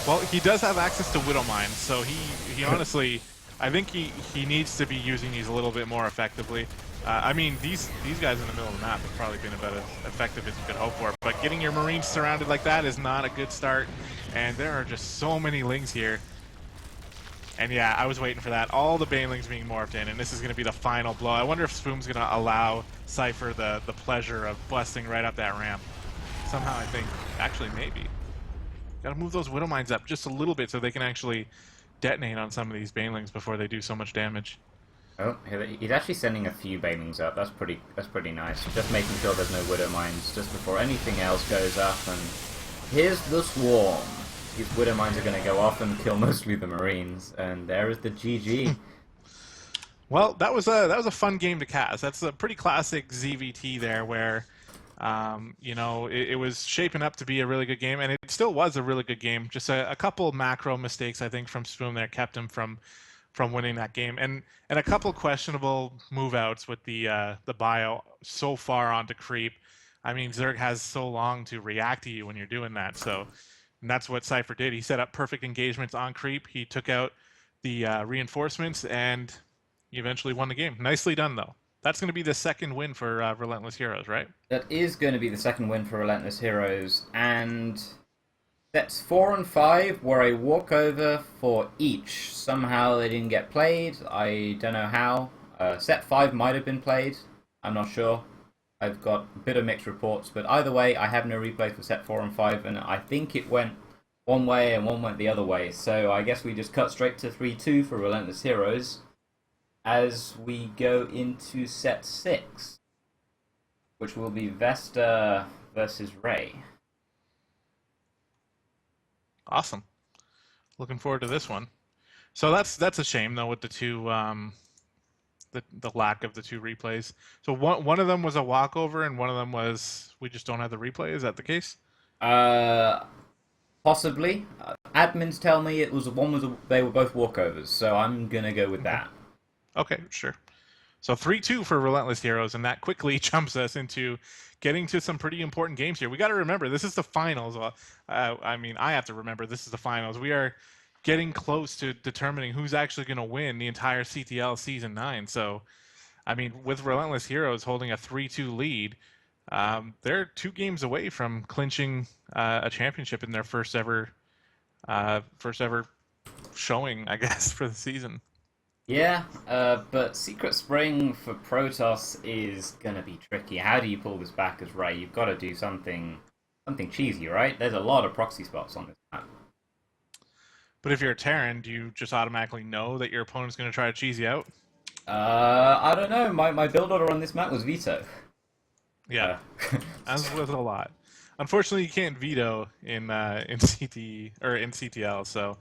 Well, he does have access to Widow Mines, so he honestly, I think he needs to be using these a little bit more effectively. I mean, these guys in the middle of the map have probably been about as effective as you could hope for, but getting your Marines surrounded like that is not a good start, and there are just so many Lings here. And yeah, I was waiting for that. All the Banelings being morphed in, and this is going to be the final blow. I wonder if Spoon's going to allow Cypher the pleasure of busting right up that ramp. Somehow, I think. Actually, maybe. Got to move those Widow Mines up just a little bit so they can actually detonate on some of these Banelings before they do so much damage. Oh, he's actually sending a few Banelings up. That's pretty nice. Just making sure there's no Widow Mines just before anything else goes up. And here's the swarm. These Widow Mines are going to go off and kill mostly the Marines, and there is the GG. Well, that was a fun game to cast. That's a pretty classic ZVT there, where it was shaping up to be a really good game, and it still was a really good game. Just a couple macro mistakes, I think, from Spoon there kept him from winning that game, and a couple questionable move outs with the bio so far onto creep. I mean, Zerg has so long to react to you when you're doing that, so. And that's what Cypher did. He set up perfect engagements on creep. He took out the reinforcements, and he eventually won the game. Nicely done, though. That's going to be the second win for Relentless Heroes, right? That is going to be the second win for Relentless Heroes, and sets 4 and 5 were a walkover for each. Somehow they didn't get played. I don't know how. Set 5 might have been played. I'm not sure. I've got a bit of mixed reports, but either way, I have no replays for set 4 and 5, and I think it went one way and one went the other way. So I guess we just cut straight to 3-2 for Relentless Heroes as we go into set 6, which will be Vesta versus Ray. Awesome. Looking forward to this one. So that's a shame, though, with the two... The lack of the two replays. So one of them was a walkover, and one of them was we just don't have the replay. Is that the case? Possibly. Admins tell me they were both walkovers, so I'm gonna go with that. Okay, sure. So 3-2 for Relentless Heroes, and that quickly jumps us into getting to some pretty important games here. We got to remember this is the finals. I mean, I have to remember this is the finals. We are getting close to determining who's actually going to win the entire CTL Season 9. So, I mean, with Relentless Heroes holding a 3-2 lead, they're 2 games away from clinching a championship in their first ever First ever showing, I guess, for the season. Yeah, but Secret Spring for Protoss is gonna be tricky. How do you pull this back as Ray? You've got to do something cheesy, right? There's a lot of proxy spots on this map. But if you're a Terran, do you just automatically know that your opponent's going to try to cheese you out? I don't know. My build order on this map was veto. Yeah, Uh, as with a lot. Unfortunately, you can't veto in CT or in CTL, so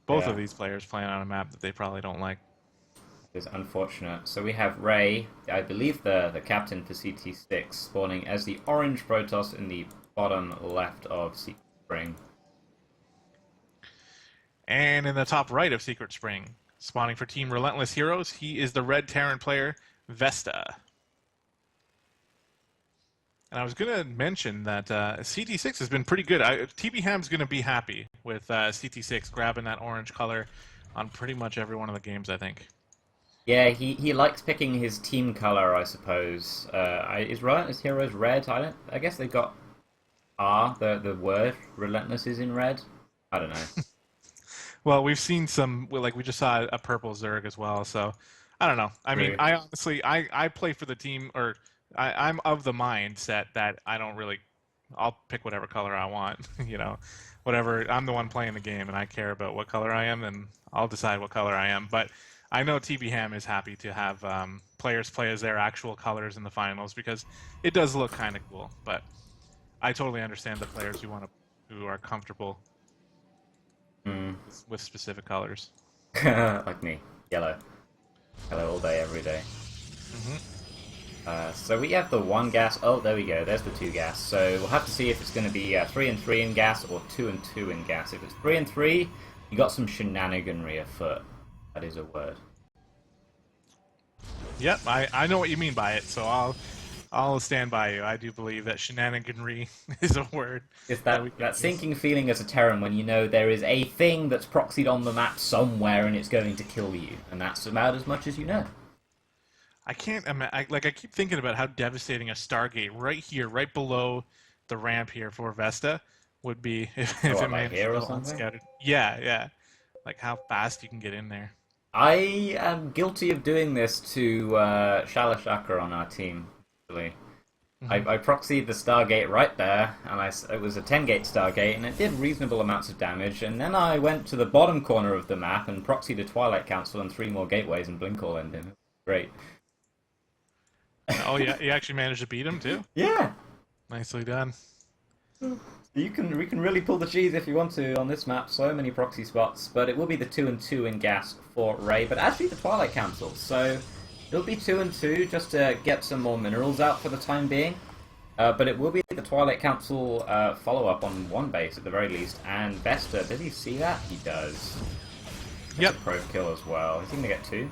both yeah, of these players playing on a map that they probably don't like. it's unfortunate. So we have Ray, I believe the captain for CT6, spawning as the orange Protoss in the bottom left of Secret Spring. And in the top right of Secret Spring, spawning for Team Relentless Heroes, he is the red Terran player, Vesta. And I was going to mention that CT6 has been pretty good. TB Ham's going to be happy with CT6 grabbing that orange color on pretty much every one of the games, I think. Yeah, he likes picking his team color, I suppose. Is Relentless Heroes red? I guess they got R. The word Relentless is in red. I don't know. Well, we've seen some, like we just saw a purple Zerg as well, so I don't know. I mean, True. I honestly, I play for the team, or I'm of the mindset that I don't really, I'll pick whatever color I want, whatever, I'm the one playing the game and I care about what color I am, then I'll decide what color I am. But I know TB Ham is happy to have players play as their actual colors in the finals because it does look kind of cool, but I totally understand the players who are comfortable Mm. with specific colors. Like me. Yellow. Yellow all day, every day. So we have the 1 gas. Oh, there we go. There's the 2 gas. So we'll have to see if it's going to be 3 and 3 in gas or 2 and 2 in gas. If it's 3 and 3, you got some shenaniganry afoot. That is a word. Yep, I know what you mean by it, so I'll stand by you. I do believe that shenaniganry is a word. It's that sinking feeling as a Terran when you know there is a thing that's proxied on the map somewhere and it's going to kill you, and that's about as much as you know. I can't imagine. I keep thinking about how devastating a Stargate right here, right below the ramp here for Vesta, would be if What, it like managed to here or go something? unscouted. Yeah, yeah. Like how fast you can get in there. I am guilty of doing this to Shalashaka on our team, actually. I proxied the Stargate right there, and it was a 10-gate Stargate, and it did reasonable amounts of damage, and then I went to the bottom corner of the map and proxied a Twilight Council and 3 more gateways and blink all ended. Great. Oh yeah, you actually managed to beat him too. Yeah! Nicely done. We can really pull the cheese if you want to on this map. So many proxy spots, but it will be the 2 and 2 in gas for Ray, but actually the Twilight Council. So it'll be 2 and 2 just to get some more minerals out for the time being. But it will be the Twilight Council follow-up on 1 base at the very least. And Vesta, does he see that? He does. Yep. A probe kill as well. Is he gonna get 2?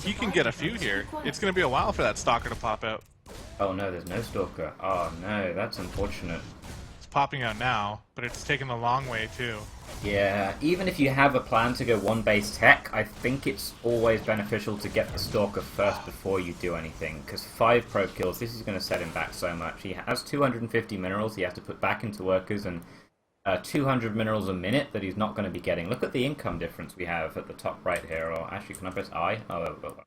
He can get a few here. It's going to be a while for that Stalker to pop out. Oh no, there's no Stalker. Oh no, that's unfortunate. It's popping out now, but it's taking the long way too. Yeah, even if you have a plan to go 1 base tech, I think it's always beneficial to get the Stalker first before you do anything, because 5 probe kills, this is going to set him back so much. He has 250 minerals he has to put back into workers, and 200 minerals a minute that he's not going to be getting. Look at the income difference we have at the top right here, or actually, can I press I? Oh, there we go.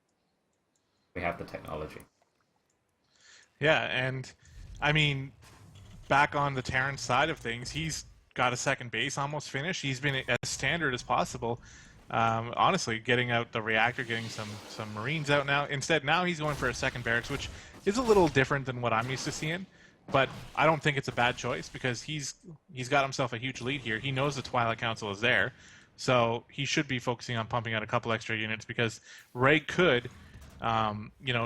We have the technology. Yeah, and I mean, back on the Terran side of things, he's got a second base almost finished. He's been as standard as possible. Honestly, getting out the reactor, getting some Marines out now. Instead, now he's going for a second barracks, which is a little different than what I'm used to seeing. But I don't think it's a bad choice because he's got himself a huge lead here. He knows the Twilight Council is there, so he should be focusing on pumping out a couple extra units because Ray could,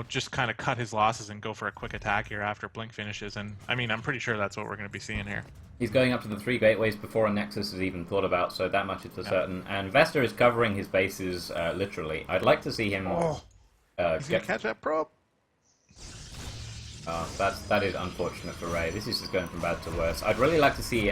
just kind of cut his losses and go for a quick attack here after Blink finishes. And I mean, I'm pretty sure that's what we're going to be seeing here. He's going up to the 3 gateways before a Nexus is even thought about, so that much is for certain. And Vesta is covering his bases literally. I'd like to see him. He's going to catch that probe. Oh, that is unfortunate for Ray. This is just going from bad to worse. I'd really like to see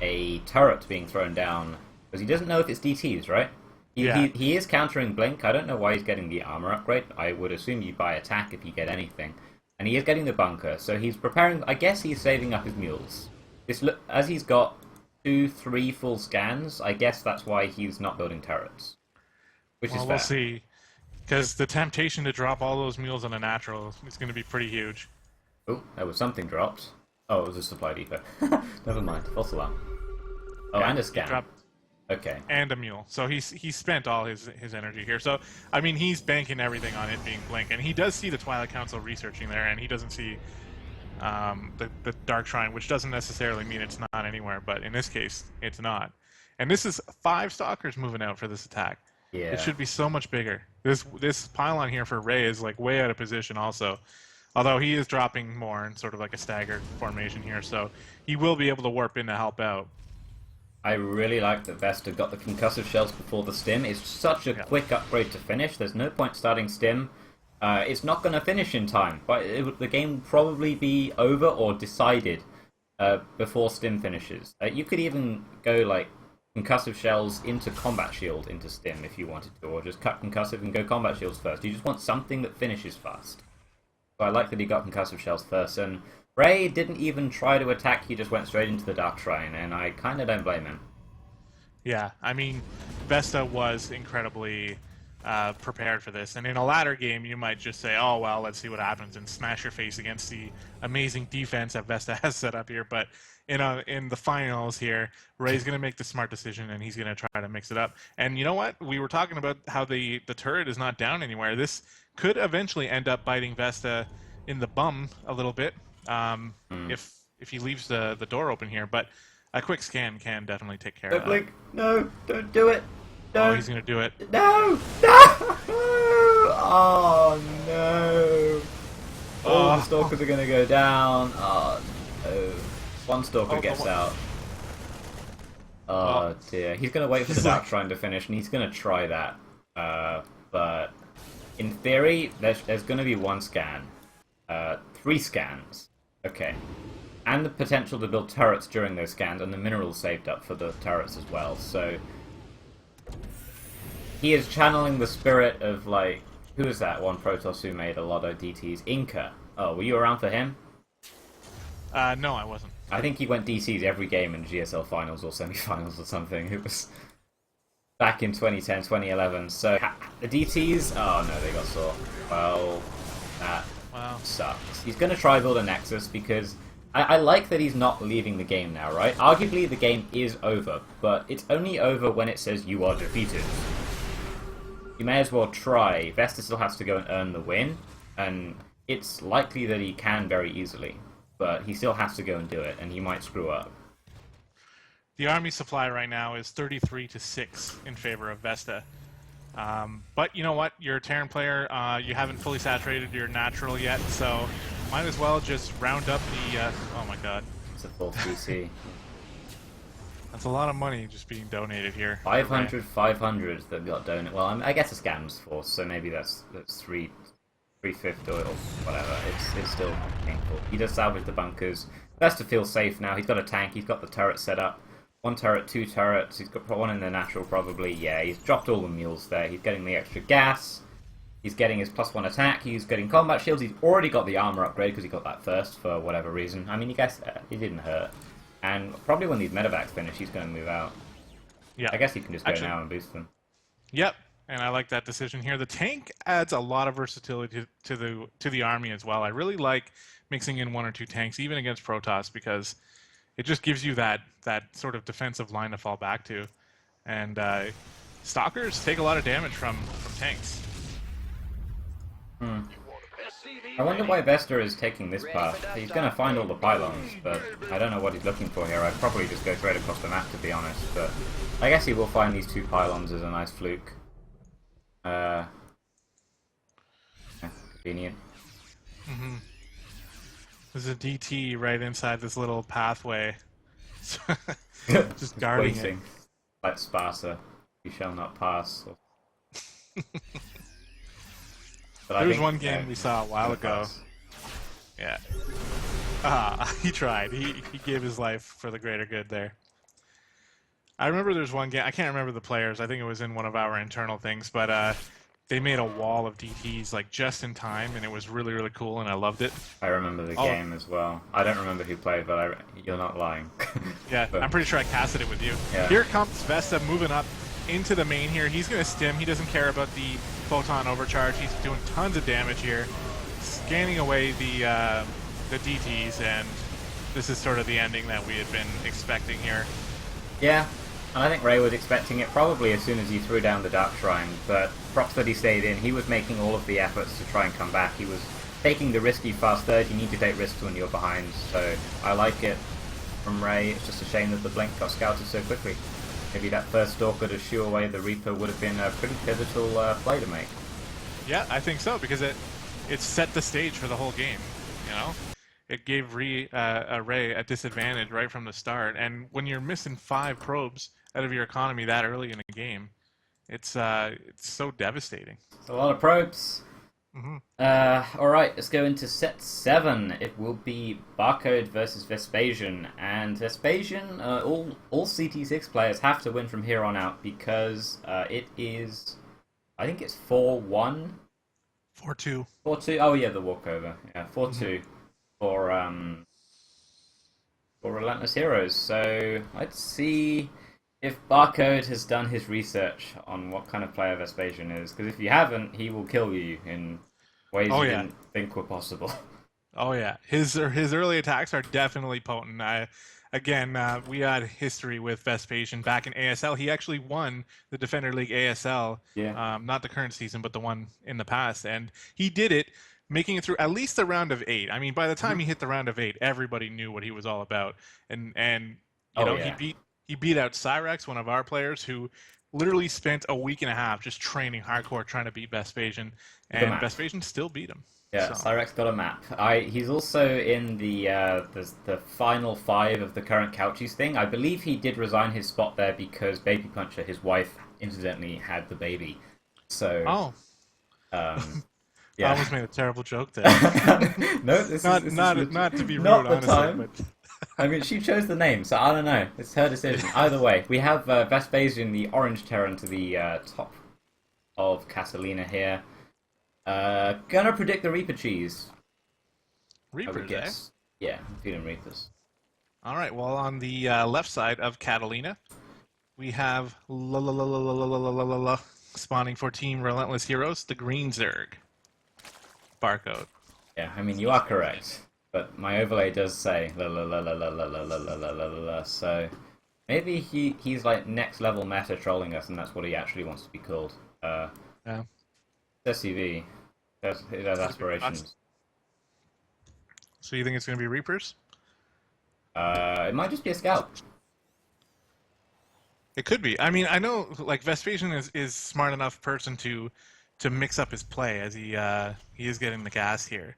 a turret being thrown down, because he doesn't know if it's DTs, right? He is countering Blink. I don't know why he's getting the armor upgrade. I would assume you buy attack if you get anything. And he is getting the bunker, so he's preparing. I guess he's saving up his mules. As he's got 2, 3 full scans. I guess that's why he's not building turrets, which is Well, fair. we'll see. Because the temptation to drop all those mules on a natural is going to be pretty huge. Oh, there was something dropped. Oh, it was a supply depot. Never mind. False alarm. Oh, Yeah, and a he scan. dropped Okay. and a mule. So he's spent all his energy here. So I mean, he's banking everything on it being Blink, and he does see the Twilight Council researching there, and he doesn't see the Dark Shrine, which doesn't necessarily mean it's not anywhere, but in this case, it's not. And this is 5 Stalkers moving out for this attack. Yeah. It should be so much bigger. This pylon here for Ray is like way out of position also. Although he is dropping more in sort of like a staggered formation here, so he will be able to warp in to help out. I really like that Vesta got the concussive shells before the stim. It's such a quick upgrade to finish. There's no point starting stim. It's not going to finish in time, but the game will probably be over or decided before stim finishes. You could even go like concussive shells into combat shield into stim if you wanted to, or just cut concussive and go combat shields first. You just want something that finishes fast. So I like that he got concussive shells first, and Ray didn't even try to attack, he just went straight into the Dark Shrine, and I kind of don't blame him. Yeah, I mean, Vesta was incredibly prepared for this, and in a ladder game, you might just say, oh, well, let's see what happens, and smash your face against the amazing defense that Vesta has set up here, but in the finals here, Ray's going to make the smart decision, and he's going to try to mix it up. And you know what? We were talking about how the turret is not down anywhere. This could eventually end up biting Vesta in the bum a little bit. If he leaves the door open here, but a quick scan can definitely take care of that. Blink. No, don't do it. Oh, he's gonna do it. No! No! Oh no! All the stalkers are gonna go down. Oh no! One stalker gets out. Oh dear! He's gonna wait for the Dark Shrine to finish, and he's gonna try that. But in theory, there's gonna be 1 scan, 3 scans. Okay. And the potential to build turrets during those scans, and the minerals saved up for the turrets as well, so... He is channeling the spirit of, like... Who is that one Protoss who made a lot of DTs? Inca. Oh, were you around for him? No, I wasn't. I think he went DCs every game in GSL finals or semi-finals or something. It was back in 2010, 2011, so... The DTs? Oh no, they got sore. Well, that sucks. He's gonna try build a Nexus because... I like that he's not leaving the game now, right? Arguably, the game is over, but it's only over when it says you are defeated. You may as well try. Vesta still has to go and earn the win, and it's likely that he can very easily, but he still has to go and do it, and he might screw up. The army supply right now is 33-6 in favor of Vesta. But you know what? You're a Terran player. You haven't fully saturated your natural yet, so might as well just round up the... oh my god. It's a full CC. That's a lot of money just being donated here. 500 that got donated. Well, I guess a scams force, so maybe that's 350 or whatever. It's still painful. He does salvage the bunkers. Best to feel safe now. He's got a tank. He's got the turret set up. 1 turret, 2 turrets. He's got 1 in the natural probably. Yeah, he's dropped all the mules there. He's getting the extra gas. He's getting his +1 attack. He's getting combat shields. He's already got the armor upgrade because he got that first for whatever reason. I mean, you guess it didn't hurt. And probably when these medevacs finish, he's going to move out. Yeah. I guess he can just go now and boost them. Yep, and I like that decision here. The tank adds a lot of versatility to the army as well. I really like mixing in 1 or 2 tanks, even against Protoss, because it just gives you that sort of defensive line to fall back to. And Stalkers take a lot of damage from tanks. I wonder why Vesta is taking this path. He's going to find all the pylons, but I don't know what he's looking for here. I'd probably just go straight across the map, to be honest, but I guess he will find these 2 pylons as a nice fluke. Convenient. There's a DT right inside this little pathway. Just guarding it. Like Sparsa, you shall not pass. There was one game we saw a while ago. Yeah. He tried. He gave his life for the greater good there. I remember there's one game, I can't remember the players, I think it was in one of our internal things, but they made a wall of DTs like just in time, and it was really really cool, and I loved it. I remember the Oh game as well. I don't remember who played, but you're not lying. yeah, But, I'm pretty sure I casted it with you. yeah. Here comes Vesta moving up into the main here. He's gonna stim. He doesn't care about the photon overcharge. He's doing tons of damage here, scanning away the DTs, and this is sort of the ending that we had been expecting here. Yeah, and I think Ray was expecting it probably as soon as he threw down the Dark Shrine, but props that he stayed in. He was making all of the efforts to try and come back. He was taking the risky fast third. You need to take risks when you're behind, so I like it from Ray. It's just a shame that the Blink got scouted so quickly. Maybe that first Stalker to shoo away the Reaper would have been a pretty pivotal play to make. Yeah, I think so, because it set the stage for the whole game, you know? It gave Ray a disadvantage right from the start, and when you're missing 5 probes out of your economy that early in a game, it's so devastating. It's a lot of probes. Mm-hmm. Alright, let's go into set 7. It will be Barcode versus Vespasian, and Vespasian, all CT6 players have to win from here on out because it is, I think it's 4-1? 4-2. 4-2, oh yeah, the walkover. Yeah, 4-2 for Relentless Heroes. So let's see if Barcode has done his research on what kind of player Vespasian is, because if you haven't, he will kill you in ways you didn't think were possible. Oh yeah, his early attacks are definitely potent. We had history with Vespasian back in ASL. He actually won the Defender League ASL. Yeah. Not the current season, but the one in the past, and he did it, making it through at least the round of 8. I mean, by the time he hit the round of 8, everybody knew what he was all about, and he beat out Cyrex, one of our players, who literally spent a week and a half just training hardcore trying to beat Vespasian, and Vespasian still beat him. Yeah, so. Cyrex got a map. He's also in the final 5 of the current Couchies thing. I believe he did resign his spot there because Baby Puncher, his wife, incidentally had the baby. So. Yeah. I almost made a terrible joke there. No, this not to be rude, honestly. But... I mean, she chose the name, so I don't know. It's her decision. Either way, we have Vespasian, the orange Terran, to the top of Catalina here. Gonna predict the Reaper cheese. Reapers, eh? Yeah, I'm feeling Reapers. All right, well, on the left side of Catalina, we have spawning for Team Relentless Heroes, the Green Zerg. Barcode. Yeah, I mean, you are correct. But my overlay does say la la la la la la la la la la la la, so maybe he's like next level meta trolling us, and that's what he actually wants to be called. Yeah. SCV. He has aspirations. So you think it's going to be Reapers? It might just be a scout. It could be. I mean, I know like Vespasian is smart enough person to mix up his play as he is getting the gas here,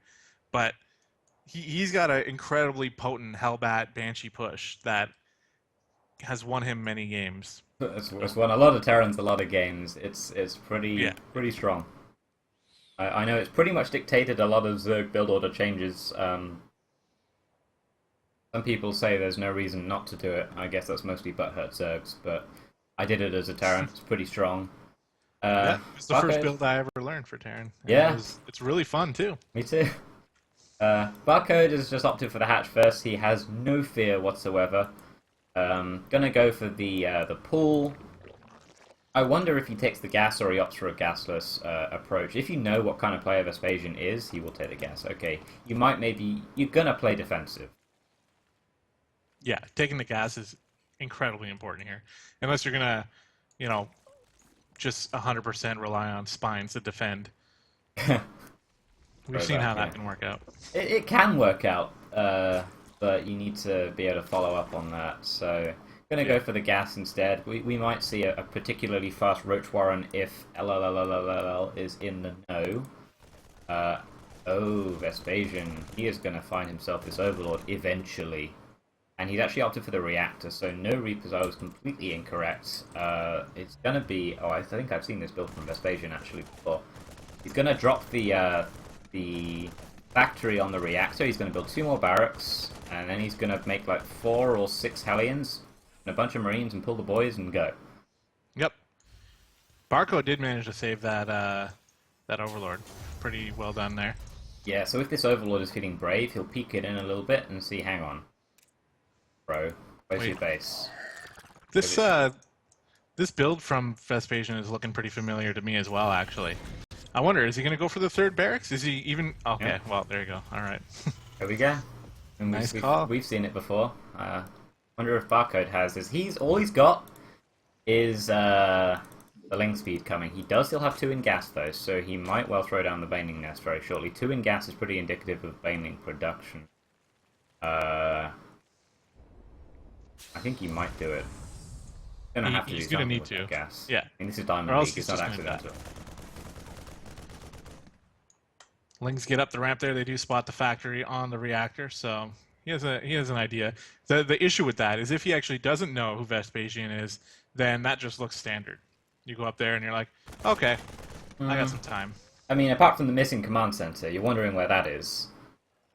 but he's got an incredibly potent Hellbat Banshee push that has won him many games. It's won a lot of Terrans, a lot of games. It's pretty strong. I know it's pretty much dictated a lot of Zerg build order changes. Some people say there's no reason not to do it. I guess that's mostly butthurt Zergs, but I did it as a Terran. It's pretty strong. It's the first build I ever learned for Terran. Yeah. It's really fun, too. Me too. Barcode has just opted for the hatch first. He has no fear whatsoever. Gonna go for the pool. I wonder if he takes the gas or he opts for a gasless approach. If you know what kind of player Vespasian is, he will take the gas. Okay, you're gonna play defensive. Yeah, taking the gas is incredibly important here. Unless you're gonna, just 100% rely on spines to defend. We've seen how that can work out. It can work out, but you need to be able to follow up on that. So, gonna go for the gas instead. We might see a particularly fast Roach Warren if LLLLLL is in the know. Vespasian. He is gonna find himself this Overlord eventually. And he's actually opted for the reactor, so no Reapers. I was completely incorrect. It's gonna be... I think I've seen this build from Vespasian actually before. He's gonna drop the factory on the reactor. He's gonna build 2 more barracks, and then he's gonna make like 4 or 6 Hellions and a bunch of Marines and pull the boys and go. Yep. Barco did manage to save that Overlord. Pretty well done there. Yeah, so if this Overlord is feeling brave, he'll peek it in a little bit and see, hang on. Bro, where's your base? This this build from Vespasian is looking pretty familiar to me as well, actually. I wonder, is he going to go for the third barracks? Is he even... Okay, Yeah. well, there you go. All right. There we go. And Nice call. We've seen it before. Wonder if Barcode has this. All he's got is the link speed coming. He does still have 2 in gas though, so he might well throw down the Baneling Nest very shortly. 2 in gas is pretty indicative of Baneling production. I think he might do it. Gonna have to he's do gonna something need with to. that gas. Yeah. I mean, this is Diamond Or else League. he's It's not just gonna accidental. Lings get up the ramp there. They do spot the factory on the reactor, so he has an idea. The issue with that is if he actually doesn't know who Vespasian is, then that just looks standard. You go up there and you're like, okay, I got some time. I mean, apart from the missing command center, you're wondering where that is.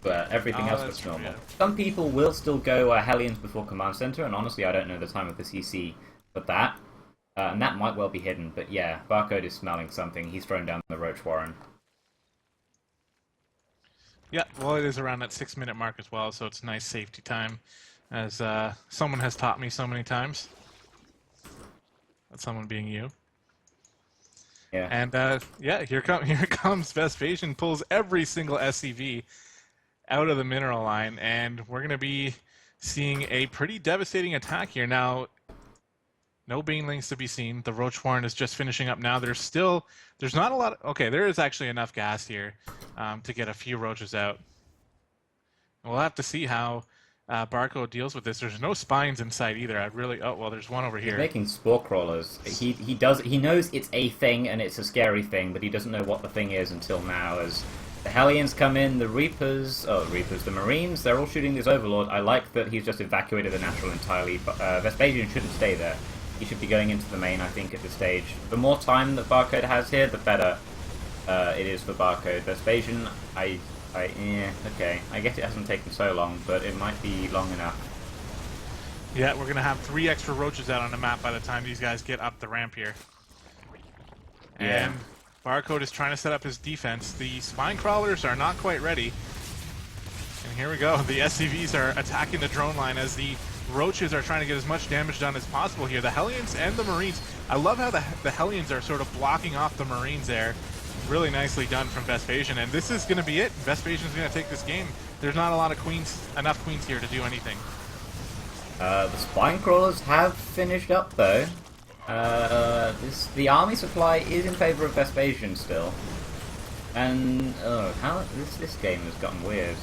But everything else looks normal. Yeah. Some people will still go Hellions before command center, and honestly, I don't know the time of the CC for that. And that might well be hidden, but yeah, Barcode is smelling something. He's thrown down the Roach Warren. Yeah, well, it is around that 6-minute mark as well, so it's nice safety time, as someone has taught me so many times. That someone being you. Yeah. And yeah, here comes Vespasian, pulls every single SCV out of the mineral line, and we're gonna be seeing a pretty devastating attack here. Now, no banelings to be seen. The Roach Warren is just finishing up now. There's not a lot. Okay, there is actually enough gas here to get a few roaches out. We'll have to see how Barco deals with this. There's no spines in sight either. Oh well, there's one over here. He's making spore crawlers. He knows it's a thing and it's a scary thing, but he doesn't know what the thing is until now. As the Hellions come in, the the Marines, they're all shooting this Overlord. I like that he's just evacuated the Natural entirely, but Vespasian shouldn't stay there. He should be going into the main, I think, at this stage. The more time that Barcode has here, the better it is for Barcode. Vespasian, okay. I guess it hasn't taken so long, but it might be long enough. Yeah, we're going to have 3 extra roaches out on the map by the time these guys get up the ramp here. Yeah. And Barcode is trying to set up his defense. The spine crawlers are not quite ready. And here we go. The SCVs are attacking the drone line as the roaches are trying to get as much damage done as possible here. The Hellions and the Marines. I love how the Hellions are sort of blocking off the Marines there. Really nicely done from Vespasian. And this is going to be it. Vespasian's going to take this game. There's not a lot of enough queens here to do anything. The spine crawlers have finished up though. The army supply is in favor of Vespasian still. And this game has gotten weird.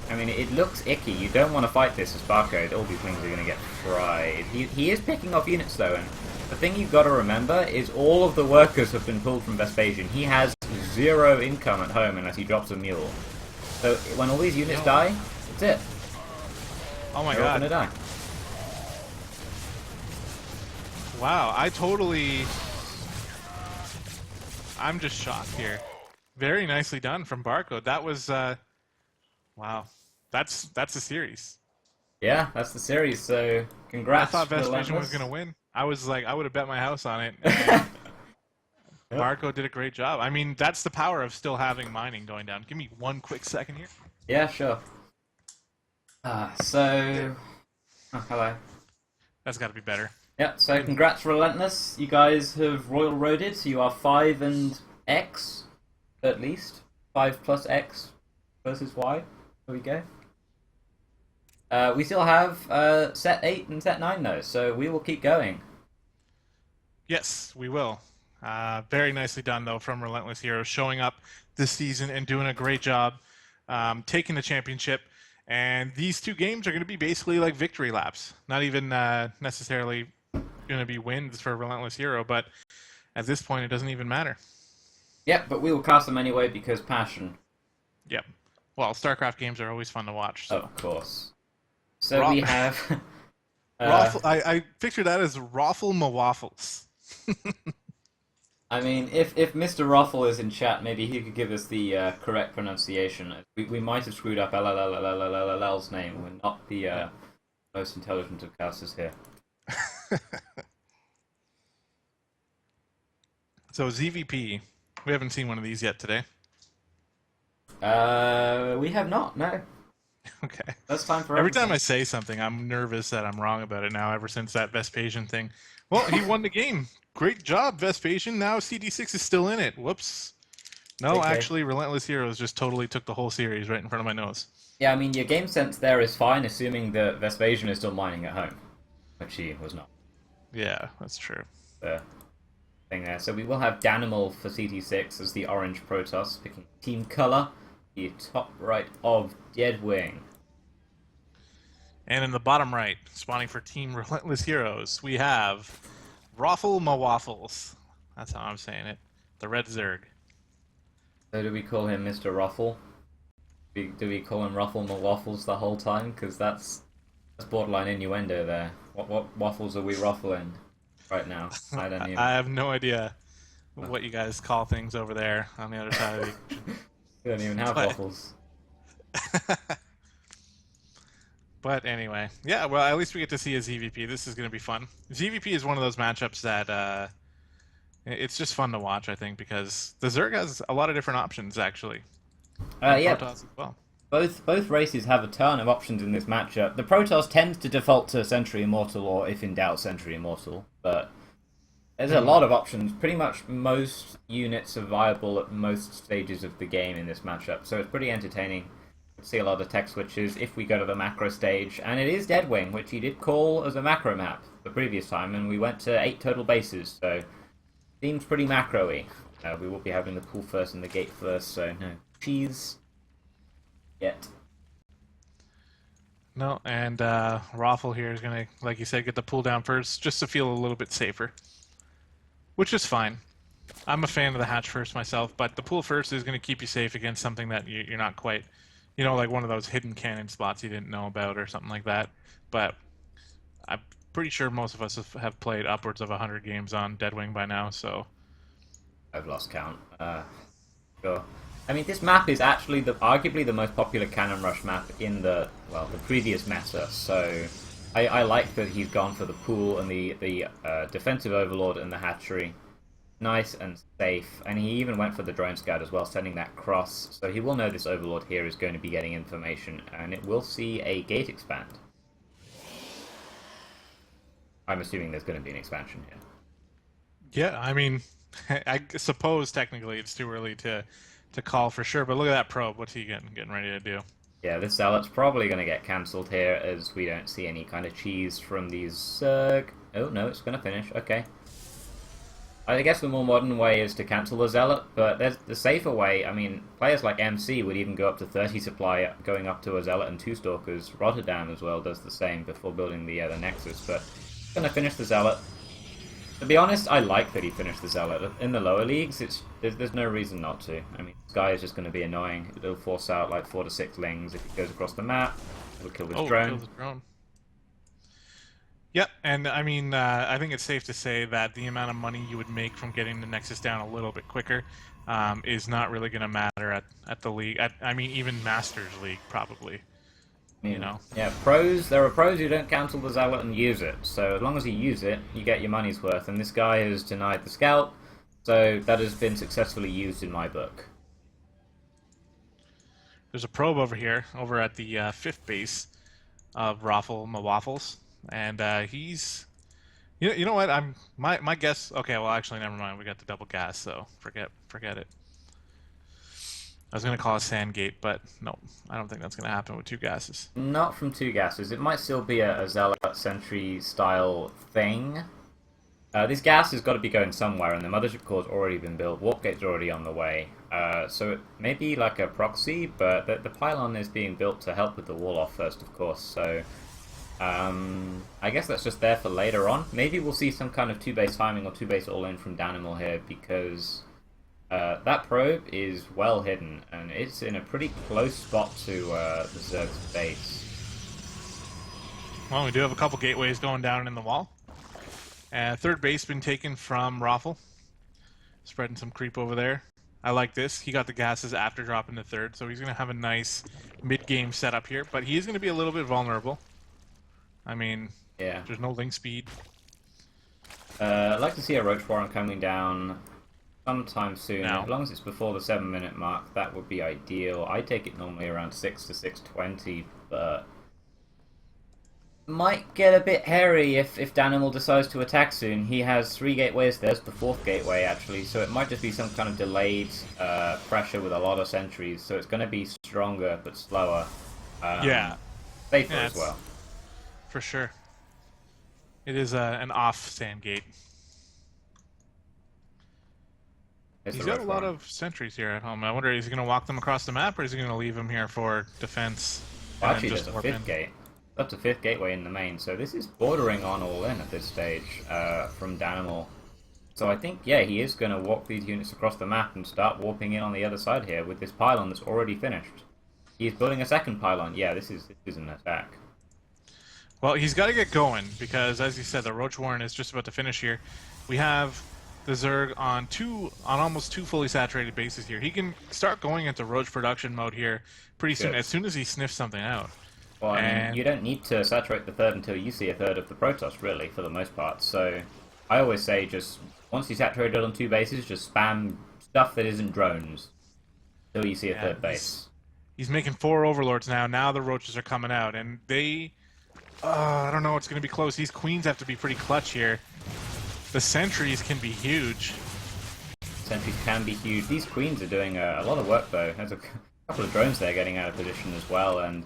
I mean, it looks icky. You don't want to fight this as Barcode. All these things are going to get fried. He is picking off units though, and the thing you've got to remember is all of the workers have been pulled from Vespasian. He has 0 income at home unless he drops a mule. So when all these units die, that's it. Oh my They're all god. gonna die. Wow, I'm just shocked here. Very nicely done from Barcode. That was wow. That's the series. Yeah, that's the series. So congrats. I thought Vespasian was Relentless. gonna win. I was like, I would have bet my house on it. Barco did a great job. I mean, that's the power of still having mining going down. Give me 1 quick second here. Yeah, sure. Oh, hello. That's got to be better. Yeah, so congrats Relentless. You guys have Royal Roaded, so you are 5 and X, at least. 5 plus X versus Y. There we go. We still have set 8 and set 9 though, so we will keep going. Yes, we will. Very nicely done, though, from Relentless Heroes, showing up this season and doing a great job, taking the championship. And these 2 games are going to be basically like victory laps. Not even necessarily going to be wins for Relentless Hero, but at this point, it doesn't even matter. Yep, but we will cast them anyway because passion. Yep. Well, StarCraft games are always fun to watch. So. Of course. So we have... I picture that as Raffle Mawaffles. I mean, if Mr. Ruffle is in chat, maybe he could give us the correct pronunciation. We might have screwed up LLL's name. We're not the most intelligent of casters here. So ZVP, we haven't seen one of these yet today. We have not. No, Okay. first time for Every time everything. I say something, I'm nervous that I'm wrong about it now. Ever since that Vespasian thing. Well, he won the game. Great job, Vespasian. Now CD6 is still in it. Whoops. No, Okay. actually, Relentless Heroes just totally took the whole series right in front of my nose. Yeah, I mean your game sense there is fine, assuming that Vespasian is still mining at home, which he was not. Yeah, that's true. The thing there. So we will have Danimal for CT6 as the orange Protoss, picking team color, the top right of Deadwing. And in the bottom right, spawning for Team Relentless Heroes, we have Raffle Mawaffles. That's how I'm saying it. The Red Zerg. So do we call him Mr. Ruffle? Do we call him Ruffle Waffles the whole time? Because that's borderline innuendo there. What waffles are we ruffling right now? I don't even. I have no idea what you guys call things over there on the other side of the ocean. We don't even have But, waffles. but anyway, yeah, well, at least we get to see a ZVP. This is going to be fun. ZVP is one of those matchups that it's just fun to watch, I think, because the Zerg has a lot of different options, actually. And Yeah, Protoss as well. both races have a ton of options in this matchup. The Protoss tends to default to Sentry Immortal, or if in doubt, Sentry Immortal. But there's a lot of options. Pretty much most units are viable at most stages of the game in this matchup, so it's pretty entertaining. See a lot of tech switches if we go to the macro stage, and it is Deadwing, which he did call as a macro map the previous time, and we went to 8 total bases, so seems pretty macro-y. We will be having the pool first and the gate first, so no cheese yet. No, and Raffle here is going to, like you said, get the pull down first just to feel a little bit safer, which is fine. I'm a fan of the hatch first myself, but the pull first is going to keep you safe against something that you're not quite, like one of those hidden cannon spots you didn't know about or something like that. But I'm pretty sure most of us have played upwards of 100 games on Deadwing by now, so... I've lost count. Sure. I mean, this map is actually arguably the most popular Cannon Rush map in the previous meta, so I like that he's gone for the pool and the defensive overlord and the hatchery. Nice and safe, and he even went for the drone scout as well, sending that cross, so he will know this overlord here is going to be getting information, and it will see a gate expand. I'm assuming there's going to be an expansion here. Yeah, I mean, I suppose technically it's too early to call for sure, but look at that probe. What's he getting ready to do? Yeah, this Zealot's probably going to get cancelled here, as we don't see any kind of cheese from these Zerg. Oh, no, it's going to finish. Okay. I guess the more modern way is to cancel the Zealot, but there's the safer way. I mean, players like MC would even go up to 30 supply, going up to a Zealot and 2 Stalkers. Rotterdam as well does the same before building the Nexus, but going to finish the Zealot. To be honest, I like that he finished the Zealot. In the lower leagues, there's no reason not to. I mean, this guy is just going to be annoying. It'll force out like 4 to 6 lings if he goes across the map. It'll kill his drone. Kill the drone. Yep, and I mean, I think it's safe to say that the amount of money you would make from getting the Nexus down a little bit quicker is not really going to matter at the league. I mean, even Masters League, probably. You know? Yeah, pros. There are pros who don't cancel the Zealot and use it. So as long as you use it, you get your money's worth. And this guy has denied the Scout, so that has been successfully used in my book. There's a probe over here, over at the 5th base of Raffle Mawaffles. And he's, you know what? My guess. Okay, well, actually, never mind. We got the double gas, so forget it. I was gonna call it Sandgate, but no, I don't think that's gonna happen with 2 gases. Not from 2 gases. It might still be a Zealot Sentry style thing. This gas has got to be going somewhere, and the mothership core's already been built. Warp gate's already on the way. So it may be like a proxy, but the pylon is being built to help with the wall off first, of course. So. I guess that's just there for later on. Maybe we'll see some kind of 2-base timing or 2-base all-in from Danimal here, because that probe is well hidden, and it's in a pretty close spot to the Zerg's base. Well, we do have a couple gateways going down in the wall. 3rd base been taken from Raffle. Spreading some creep over there. I like this. He got the gases after dropping the 3rd, so he's going to have a nice mid-game setup here, but he is going to be a little bit vulnerable. I mean, yeah. There's no link speed. I'd like to see a Roach Warren coming down sometime soon. now. As long as it's before the 7-minute mark, that would be ideal. I take it normally around 6 to 6:20, but might get a bit hairy if Danimal decides to attack soon. He has 3 gateways. There's the 4th gateway, actually, so it might just be some kind of delayed pressure with a lot of sentries, so it's going to be stronger but slower. Yeah. Safer Yeah, as well. For sure. It is an off sand gate. It's He's the got a rough lot one. of sentries here at home. I wonder, is he going to walk them across the map, or is he going to leave them here for defense? Well, And actually, then there's just a warp 5th in? gate. That's a 5th gateway in the main, so this is bordering on all in at this stage from Danimal. So I think, yeah, he is going to walk these units across the map and start warping in on the other side here with this pylon that's already finished. He's building a second pylon. Yeah, this is an attack. Well, he's got to get going because, as you said, the Roach Warren is just about to finish here. We have the Zerg on almost 2 fully saturated bases here. He can start going into Roach production mode here pretty soon, Good. as soon as he sniffs something out. Well, I mean, And- you don't need to saturate the third until you see a third of the Protoss, really, for the most part. So I always say just, once you saturate it on 2 bases, just spam stuff that isn't drones until you see a third base. He's making 4 Overlords now. Now the Roaches are coming out, and they... I don't know, it's going to be close. These Queens have to be pretty clutch here. The Sentries can be huge. Sentries can be huge. These Queens are doing a lot of work, though. There's a couple of drones there getting out of position as well, and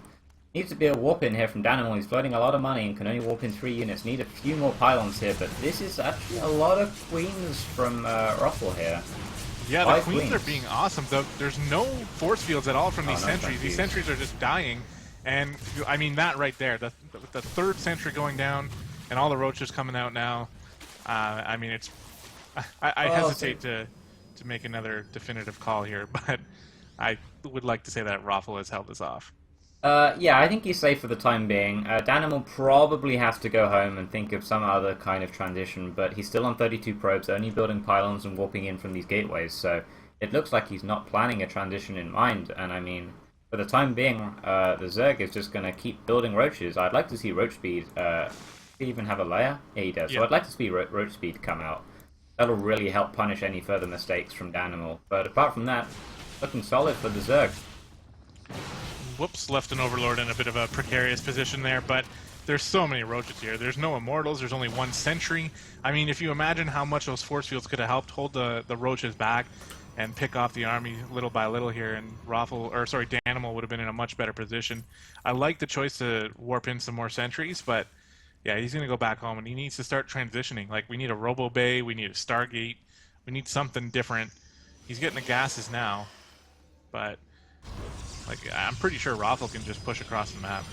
needs to be a warp in here from Danimal. He's floating a lot of money and can only warp in 3 units. Need a few more pylons here, but this is actually a lot of Queens from Ruffle here. Yeah, the 5 Queens are being awesome. There's no force fields at all from these no, Sentries. These Sentries are just dying. And, I mean, that right there, the 3rd Sentry going down, and all the Roaches coming out now. I mean, it's... I hesitate to make another definitive call here, but I would like to say that Raffle has held this off. Yeah, I think he's safe for the time being. Danimal probably has to go home and think of some other kind of transition, but he's still on 32 probes, only building pylons and warping in from these gateways, so it looks like he's not planning a transition in mind, and I mean, for the time being, the Zerg is just going to keep building Roaches. I'd like to see Roach Speed, he even have a layer? Yeah, he does. Yeah. So I'd like to see Roach Speed come out. That'll really help punish any further mistakes from Danimal, but apart from that, looking solid for the Zerg. Whoops, left an Overlord in a bit of a precarious position there, but there's so many Roaches here. There's no Immortals, there's only 1 Sentry. I mean, if you imagine how much those force fields could have helped hold the Roaches back and pick off the army little by little here, and Danimal would have been in a much better position. I like the choice to warp in some more Sentries, but yeah, he's going to go back home, and he needs to start transitioning. Like, we need a Robo Bay, we need a Stargate, we need something different. He's getting the gases now, but... like, I'm pretty sure Raffle can just push across the map.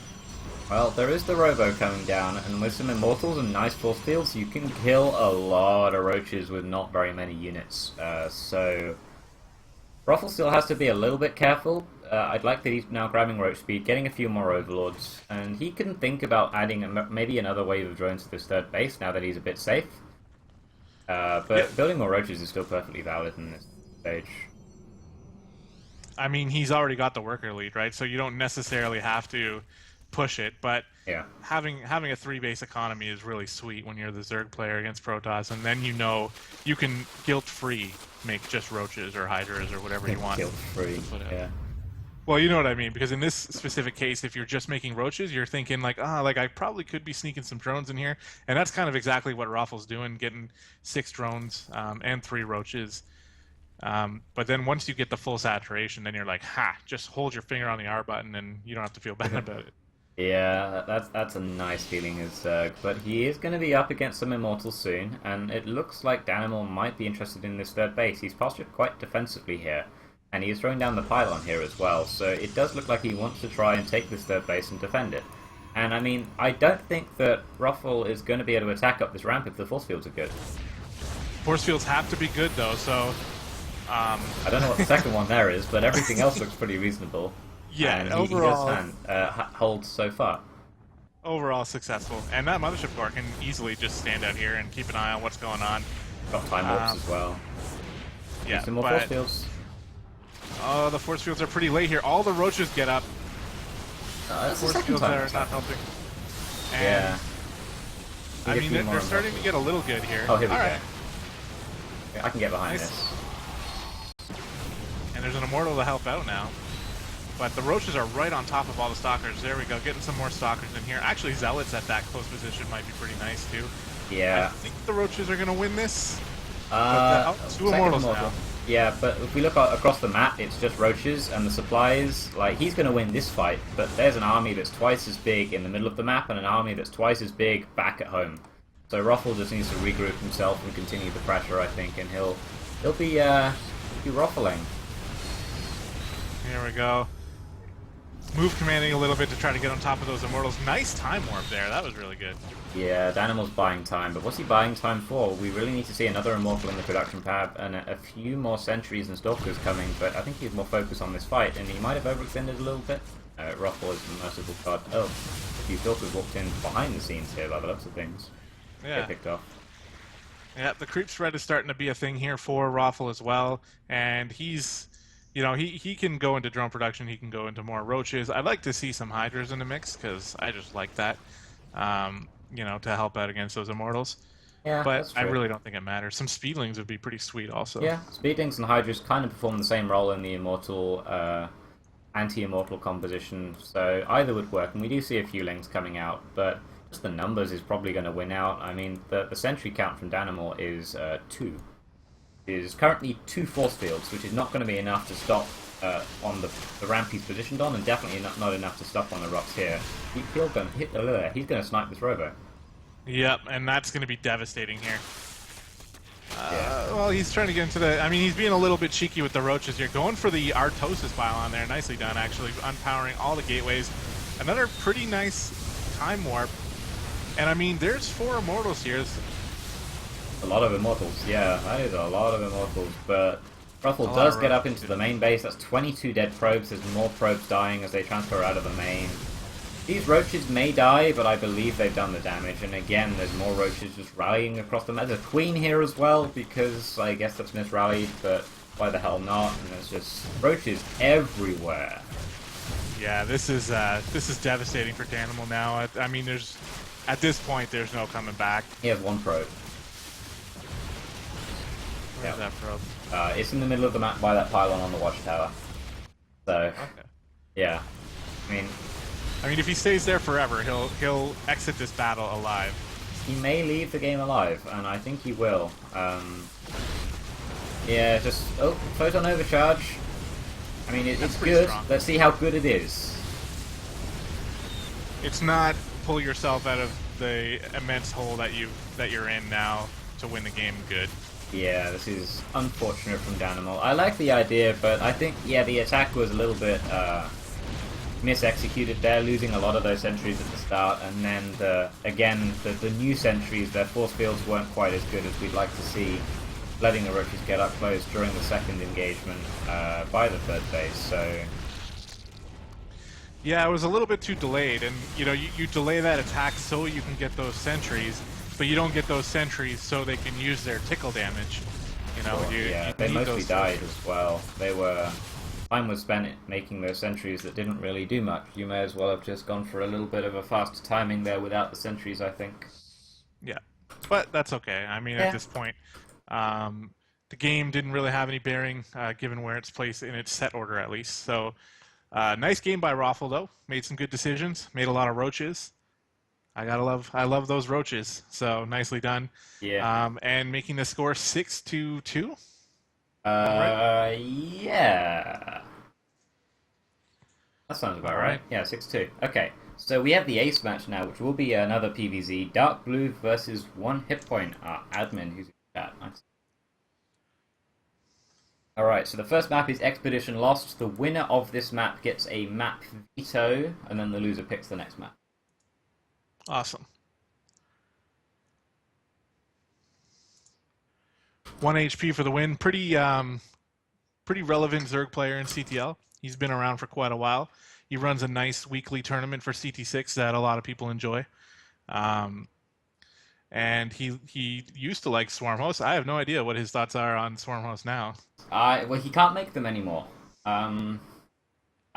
Well, there is the Robo coming down, and with some Immortals and nice force fields, you can kill a lot of Roaches with not very many units. So, Ruffle still has to be a little bit careful. I'd like that he's now grabbing Roach Speed, getting a few more Overlords, and he can think about adding maybe another wave of drones to this 3rd base now that he's a bit safe. But building more Roaches is still perfectly valid in this stage. I mean, he's already got the worker lead, right? So you don't necessarily have to push it, but Yeah. having a 3-base economy is really sweet when you're the Zerg player against Protoss, and then you know you can guilt-free make just Roaches or Hydras or whatever you want. Guilt-free, yeah. Well, you know what I mean, because in this specific case, if you're just making Roaches, you're thinking like, like I probably could be sneaking some drones in here, and that's kind of exactly what Raffle's doing, getting 6 drones and 3 Roaches. But then once you get the full saturation, then you're like, just hold your finger on the R button and you don't have to feel bad about it. Yeah, that's a nice feeling as Zerg, but he is going to be up against some Immortals soon, and it looks like Danimal might be interested in this 3rd base. He's postured quite defensively here, and he is throwing down the pylon here as well, so it does look like he wants to try and take this 3rd base and defend it. And I mean, I don't think that Ruffle is going to be able to attack up this ramp if the force fields are good. Force fields have to be good though, so... I don't know what the second one there is, but everything else looks pretty reasonable. Yeah, and overall... he does hold so far. Overall successful. And that Mothership Core can easily just stand out here and keep an eye on what's going on. Got time warps as well. Yeah, some more force fields. Oh, the force fields are pretty late here. All the Roaches get up. That's the Force second fields time. there are not helping. And, Yeah. I mean, they're starting to get a little good here. Oh, here we go. Alright. I can get behind Nice. this. And there's an Immortal to help out now. But the Roaches are right on top of all the Stalkers. There we go, getting some more Stalkers in here. Actually, Zealots at that close position might be pretty nice, too. Yeah. I think the Roaches are going to win this. Two second Immortals Immortal. now. Yeah, but if we look across the map, it's just Roaches and the supplies. Like, he's going to win this fight, but there's an army that's twice as big in the middle of the map and an army that's twice as big back at home. So Ruffle just needs to regroup himself and continue the pressure, I think, and he'll be ruffling. Here we go. Move commanding a little bit to try to get on top of those Immortals. Nice time warp there. That was really good. Yeah, Danimal's buying time, but what's he buying time for? We really need to see another Immortal in the production pad and a few more Sentries and Stalkers coming, but I think he's more focused on this fight, and he might have overextended a little bit. Ruffle is a merciful card. Oh, a few Stalkers walked in behind the scenes here by the looks of things. Yeah. Get picked off. Yeah, the creep spread is starting to be a thing here for Ruffle as well, and he's... You know, he can go into drone production, he can go into more Roaches. I'd like to see some Hydras in the mix, because I just like that, you know, to help out against those Immortals. Yeah, but that's true. I really don't think it matters. Some Speedlings would be pretty sweet also. Yeah, Speedlings and Hydras kind of perform the same role in the Immortal, anti-Immortal composition, so either would work, and we do see a few Lings coming out, but just the numbers is probably going to win out. I mean, the sentry count from Danimal is 2. Is currently 2 force fields, which is not going to be enough to stop on the ramp he's positioned on, and definitely not enough to stop on the rocks here. He's going to snipe this robo. Yep, and that's going to be devastating here. Yeah. Well, he's trying to get into the... I mean, he's being a little bit cheeky with the Roaches here. Going for the Artosis pylon there. Nicely done, actually. Unpowering all the gateways. Another pretty nice time warp. And, I mean, there's 4 Immortals here. A lot of Immortals, yeah, that is a lot of Immortals, but Ruffle does get up into the main base. That's 22 dead probes. There's more probes dying as they transfer out of the main. These Roaches may die, but I believe they've done the damage, and again, there's more Roaches just rallying across the map. There's a Queen here as well, because I guess that's misrallied, but why the hell not? And there's just Roaches everywhere. Yeah, this is devastating for Danimal now. I mean, at this point, there's no coming back. He has 1 probe. Where's that probe? It's in the middle of the map by that pylon on the watchtower. So, Okay. yeah. I mean, if he stays there forever, he'll exit this battle alive. He may leave the game alive, and I think he will. Yeah, just... Oh, Photon Overcharge. I mean, it's good. Strong. Let's see how good it is. It's not pull yourself out of the immense hole that you're in now to win the game good. Yeah, this is unfortunate from Danimal. I like the idea, but I think, yeah, the attack was a little bit mis-executed there, losing a lot of those sentries at the start, and then, the new sentries, their force fields weren't quite as good as we'd like to see, letting the Roaches get up close during the second engagement by the third base, so... Yeah, it was a little bit too delayed, and, you know, you delay that attack so you can get those sentries, but you don't get those sentries so they can use their tickle damage. You know, sure, they mostly died as well. Time was spent making those sentries that didn't really do much. You may as well have just gone for a little bit of a faster timing there without the sentries, I think. Yeah, but that's okay. I mean, at this point, the game didn't really have any bearing, given where it's placed in its set order, at least. So, nice game by Ruffle, though. Made some good decisions. Made a lot of Roaches. I love those Roaches. So nicely done. Yeah. And making the score 6-2. Right? Yeah. That sounds about right. Yeah, 6-2. Okay. So we have the ace match now, which will be another PvZ. Dark Blue versus 1 hit point. Our admin who's in chat. Nice. Alright, so the first map is Expedition Lost. The winner of this map gets a map veto, and then the loser picks the next map. Awesome. 1 HP for the win. Pretty relevant Zerg player in CTL. He's been around for quite a while. He runs a nice weekly tournament for CT6 that a lot of people enjoy. And he used to like Swarm Host. I have no idea what his thoughts are on Swarm Host now. Well, he can't make them anymore.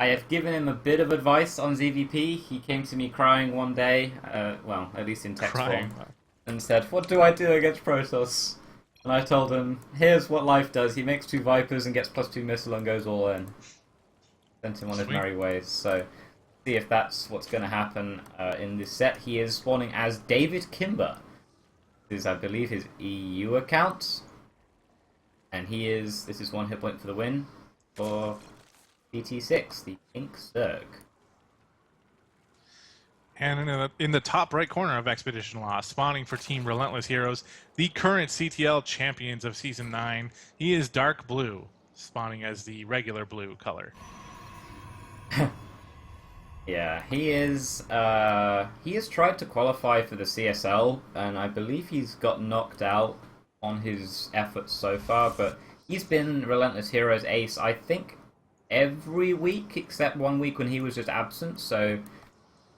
I have given him a bit of advice on ZVP. He came to me crying one day, well, at least in text form, and said, "What do I do against Protoss?" And I told him, here's what life does. He makes 2 Vipers and gets +2 missile and goes all in. Sent him on his merry ways. So, see if that's what's going to happen in this set. He is spawning as David Kimber. This is, I believe, his EU account. And this is 1 hit point for the win for CT6, the Pink Zerg. And in the top right corner of Expedition Lost, spawning for Team Relentless Heroes, the current CTL champions of Season 9, he is dark blue, spawning as the regular blue color. Yeah, he has tried to qualify for the CSL, and I believe he's got knocked out on his efforts so far, but he's been Relentless Heroes ace, I think, every week except 1 week when he was just absent, so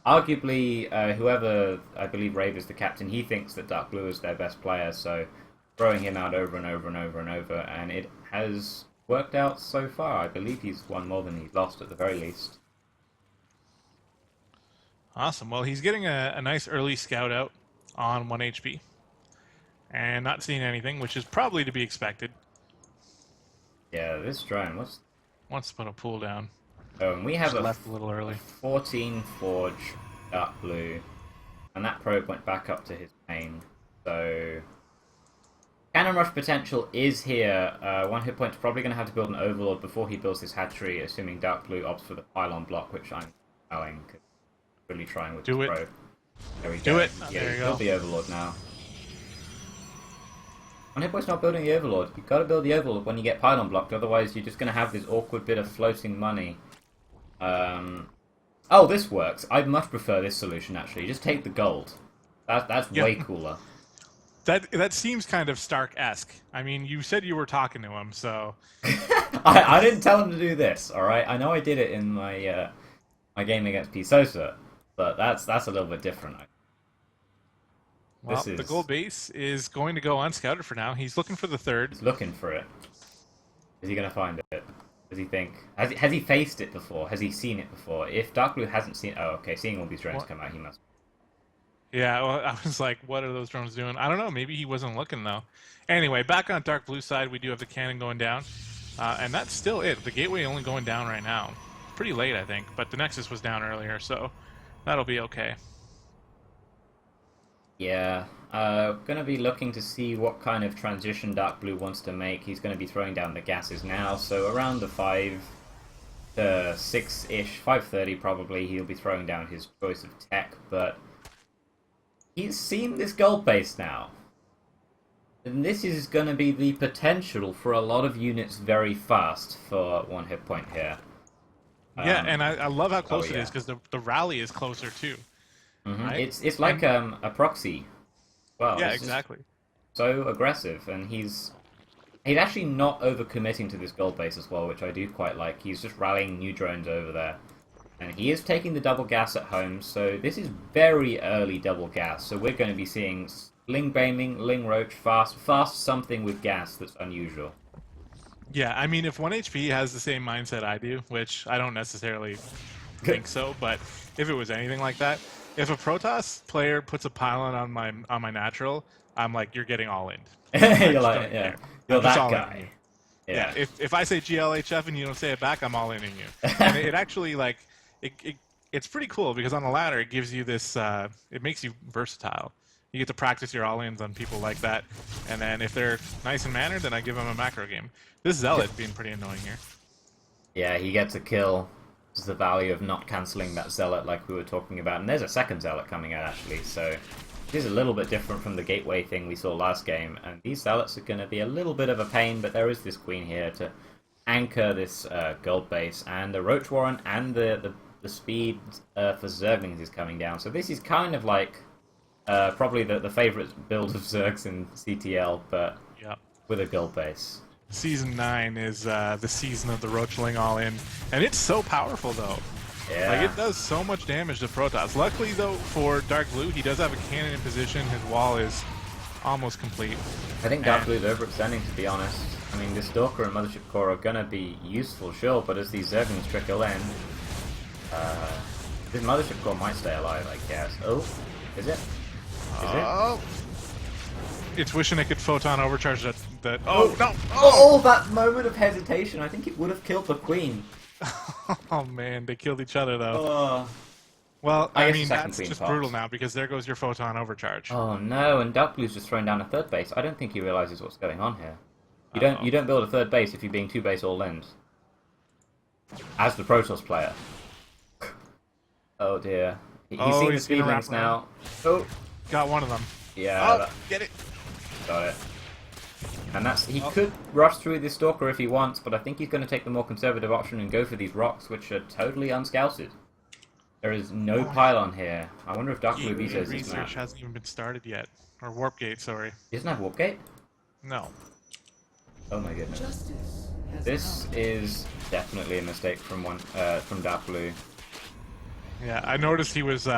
arguably, whoever, I believe Rave is the captain, he thinks that Dark Blue is their best player, so throwing him out over and over and over and over, and it has worked out so far. I believe he's won more than he's lost at the very least. Awesome. Well, he's getting a nice early scout out on 1 HP. And not seeing anything, which is probably to be expected. Yeah, this drone, wants to put a pool down. Oh, and we have left a little early. 14 Forge Dark Blue, and that probe went back up to his main. So Cannon Rush potential is here. 1 hit point's probably going to have to build an Overlord before he builds his hatchery, assuming Dark Blue opts for the pylon block, which I'm allowing. Really trying with the probe. There we go. Do it. Yeah, there you go. Build the Overlord now. 1 hit point's not building the Overlord. You've got to build the Overlord when you get pylon blocked, otherwise you're just going to have this awkward bit of floating money. Oh, this works. I'd much prefer this solution, actually. Just take the gold. That's way cooler. That seems kind of Stark-esque. I mean, you said you were talking to him, so... I didn't tell him to do this, alright? I know I did it in my my game against P. Sosa, but that's a little bit different. Well, the gold base is going to go unscouted for now. He's looking for the 3rd. He's looking for it. Is he going to find it? Does he think... Has he faced it before? Has he seen it before? If Dark Blue hasn't seen... Oh, okay, seeing all these drones come out, he must... Yeah, well, I was like, what are those drones doing? I don't know, maybe he wasn't looking, though. Anyway, back on Dark Blue side, we do have the cannon going down. And that's still it. The gateway only going down right now. Pretty late, I think, but the Nexus was down earlier, so that'll be okay. Yeah, gonna be looking to see what kind of transition Dark Blue wants to make. He's gonna be throwing down the gases now, so around the 5 to 6-ish, 5:30 probably, he'll be throwing down his choice of tech, but he's seen this gold base now. And this is gonna be the potential for a lot of units very fast for 1 hit point here. Yeah, and I love how close it is, because the rally is closer too. Mm-hmm. Right? It's like a proxy. Well, yeah, exactly. So aggressive, and he's actually not overcommitting to this gold base as well, which I do quite like. He's just rallying new drones over there. And he is taking the double gas at home, so this is very early double gas. So we're going to be seeing Ling Baming, Ling Roach, fast something with gas that's unusual. Yeah, I mean, if 1 HP has the same mindset I do, which I don't necessarily think so, but if it was anything like that, if a Protoss player puts a pylon on my natural, I'm like, you're getting all in. You're like, yeah, you're that guy. Yeah. If I say GLHF and you don't say it back, I'm all in you. And it actually, like, it's pretty cool, because on the ladder it gives you this, it makes you versatile. You get to practice your all-ins on people like that, and then if they're nice and mannered, then I give them a macro game. This Zealot being pretty annoying here. Yeah, he gets a kill. This is the value of not cancelling that Zealot like we were talking about. And there's a second Zealot coming out, actually, so it is a little bit different from the gateway thing we saw last game. And these Zealots are going to be a little bit of a pain, but there is this Queen here to anchor this gold base. And the Roach Warren and the speed for Zerglings is coming down. So this is kind of like probably the favourite build of Zergs in CTL, but with a gold base. Season 9 is the season of the Roachling all-in, and it's so powerful, though. Yeah. Like, it does so much damage to Protoss. Luckily, though, for Dark Blue, he does have a cannon in position. His wall is almost complete. I think Dark Blue's overextending, to be honest. I mean, the Stalker and Mothership Core are going to be useful, sure, but as these Zerglings trickle in, this Mothership Core might stay alive, I guess. Oh, is it? Is it? It's wishing it could photon overcharge that that. Oh no! Oh, that moment of hesitation. I think it would have killed the queen. Oh man, they killed each other though. Oh, Well, I I guess the mean second that's queen just pops. brutal now because there goes your photon overcharge. Oh no, and Dark Blue's just thrown down a third base. I don't think he realizes what's going on here. Uh-oh. You don't build a third base if you're being two base all in. As the Protoss player. Oh dear. He's seen the he's gonna wrap speedlings now. Oh, Got one of them. yeah, Oh, get it. got it. And he could rush through this Stalker if he wants, but I think he's going to take the more conservative option and go for these rocks, which are totally unscouted. There is no pylon here. I wonder if Dark Blue vetoes this map. Research hasn't even been started yet. Or Warp Gate, sorry. He doesn't have Warp Gate? No. Oh my goodness. This is definitely a mistake from Dark Blue. Yeah, I noticed he was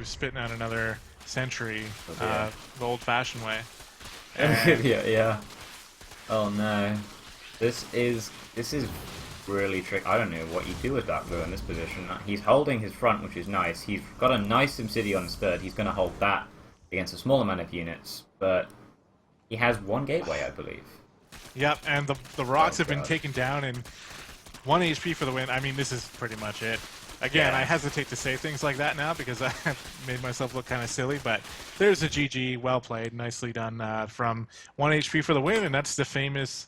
spitting out another sentry, the old-fashioned way. And yeah. Oh no. This is really tricky. I don't know what you do with Dark Blue in this position. He's holding his front, which is nice. He's got a nice SimCity on his third. He's going to hold that against a small amount of units, but he has one gateway, I believe. Yep, and the rocks have been taken down in 1 HP for the win. I mean, this is pretty much it. Again, I hesitate to say things like that now because I made myself look kind of silly, but there's a GG, well played, nicely done from 1 HP for the win, and that's the famous,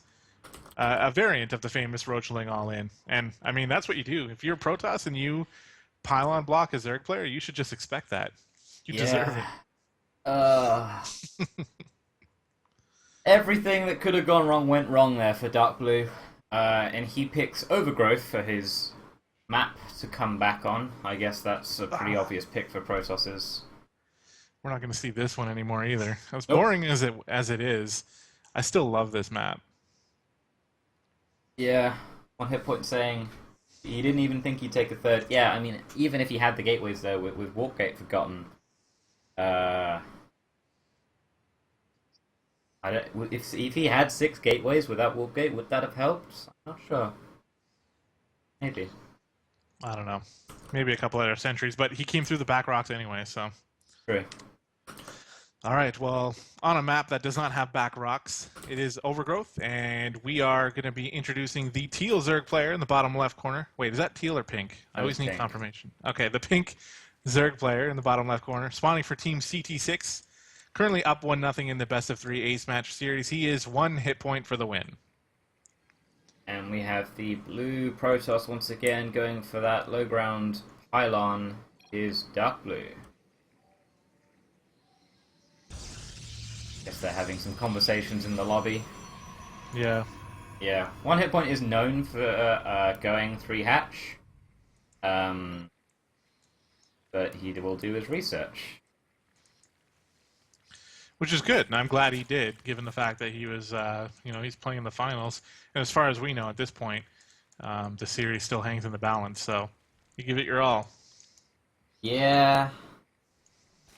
a variant of the famous Roachling all-in. And, I mean, that's what you do. If you're Protoss and you pylon block a Zerg player, you should just expect that. You deserve it. Everything that could have gone wrong went wrong there for Dark Blue. And he picks Overgrowth for his map to come back on. I guess that's a pretty obvious pick for Protosses. We're not going to see this one anymore either. As boring as it is, I still love this map. Yeah, one hit point saying he didn't even think he'd take a third. Yeah, I mean, even if he had the gateways there with Warp Gate forgotten, if he had 6 gateways without Warp Gate, would that have helped? I'm not sure. Maybe. I don't know. Maybe a couple other sentries, but he came through the back rocks anyway, so. True. All right, well, on a map that does not have back rocks, it is Overgrowth, and we are going to be introducing the teal Zerg player in the bottom left corner. Wait, is that teal or pink? I always need confirmation. Okay, the pink Zerg player in the bottom left corner, spawning for Team CT6, currently up 1-0 in the best-of-3 ace match series. He is 1 hit point for the win. And we have the blue Protoss once again going for that low ground pylon is Dark Blue. Guess they're having some conversations in the lobby. Yeah. Yeah. 1 hit point is known for going 3 hatch. But he will do his research. Which is good, and I'm glad he did, given the fact that he was, he's playing in the finals. And as far as we know at this point, the series still hangs in the balance, so you give it your all. Yeah.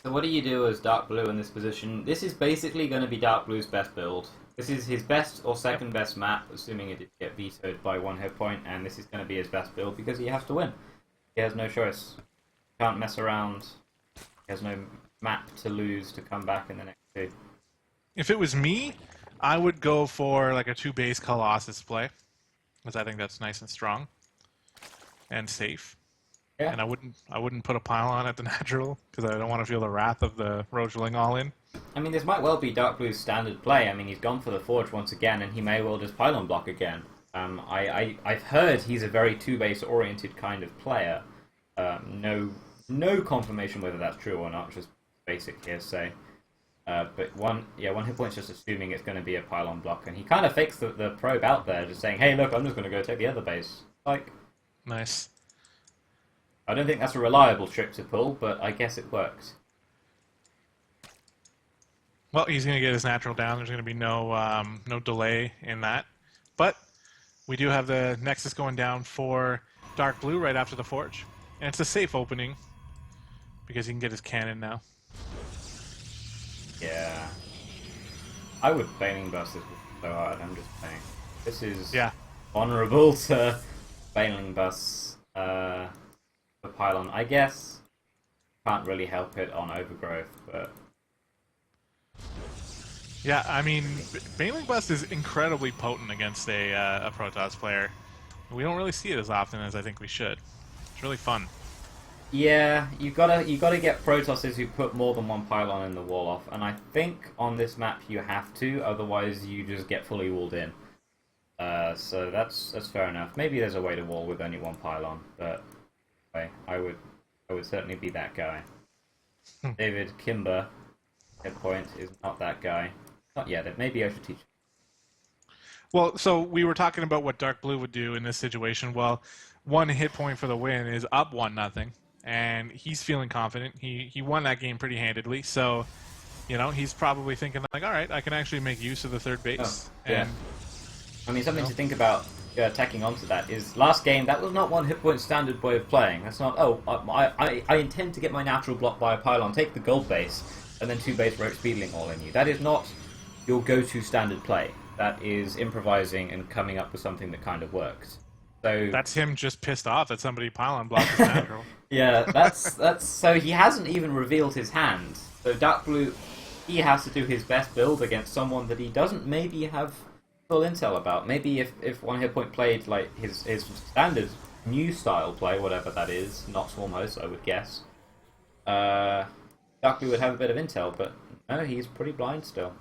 So what do you do as Dark Blue in this position? This is basically going to be Dark Blue's best build. This is his best or second best map, assuming it did get vetoed by 1 hit point, and this is going to be his best build because he has to win. He has no choice. Can't mess around. He has no map to lose to come back in the next 2. If it was me, I would go for like a 2-base Colossus play, because I think that's nice and strong and safe. Yeah. And I wouldn't put a pylon at the natural because I don't want to feel the wrath of the Roachling all-in. I mean, this might well be Dark Blue's standard play. I mean, he's gone for the Forge once again, and he may well just pylon block again. I've heard he's a very 2-base oriented kind of player. No confirmation whether that's true or not, just basic hearsay. But one hit point's just assuming it's going to be a pylon block, and he kind of fakes the probe out there, just saying, "Hey, look, I'm just going to go take the other base." Like, nice. I don't think that's a reliable trick to pull, but I guess it works. Well, he's going to get his natural down. There's going to be no delay in that, but we do have the Nexus going down for Dark Blue right after the Forge, and it's a safe opening because he can get his cannon now. Yeah. I would Bailing Bus this so hard, I'm just saying. This is honourable to Bailing Bus for Pylon. I guess can't really help it on Overgrowth, but... Yeah, I mean, Baneling Blast is incredibly potent against a Protoss player. We don't really see it as often as I think we should. It's really fun. Yeah, you gotta get Protosses who put more than one pylon in the wall off, and I think on this map you have to, otherwise you just get fully walled in. So that's fair enough. Maybe there's a way to wall with only one pylon, but I would certainly be that guy. David Kimber, hit point, is not that guy. Not yet. Maybe I should teach. Well, so we were talking about what Dark Blue would do in this situation. Well, one hit point for the win is up 1-0, and he's feeling confident. He won that game pretty handedly, so he's probably thinking like, all right, I can actually make use of the third base. Oh, yeah. And I mean, something to think about tacking onto that is last game that was not one hit point standard way of playing. That's not, oh, I intend to get my natural block by a pylon, take the gold base, and then 2 base rope speedling all in you. That is not your go-to standard play. That is improvising and coming up with something that kind of works. So that's him just pissed off that somebody pylon blocked his natural. yeah, that's so he hasn't even revealed his hand. So Dark Blue, he has to do his best build against someone that he doesn't maybe have full intel about. Maybe if one hit point played like his standard new style play, whatever that is, not Swarm Host, I would guess. Dark Blue would have a bit of intel, but no, he's pretty blind still.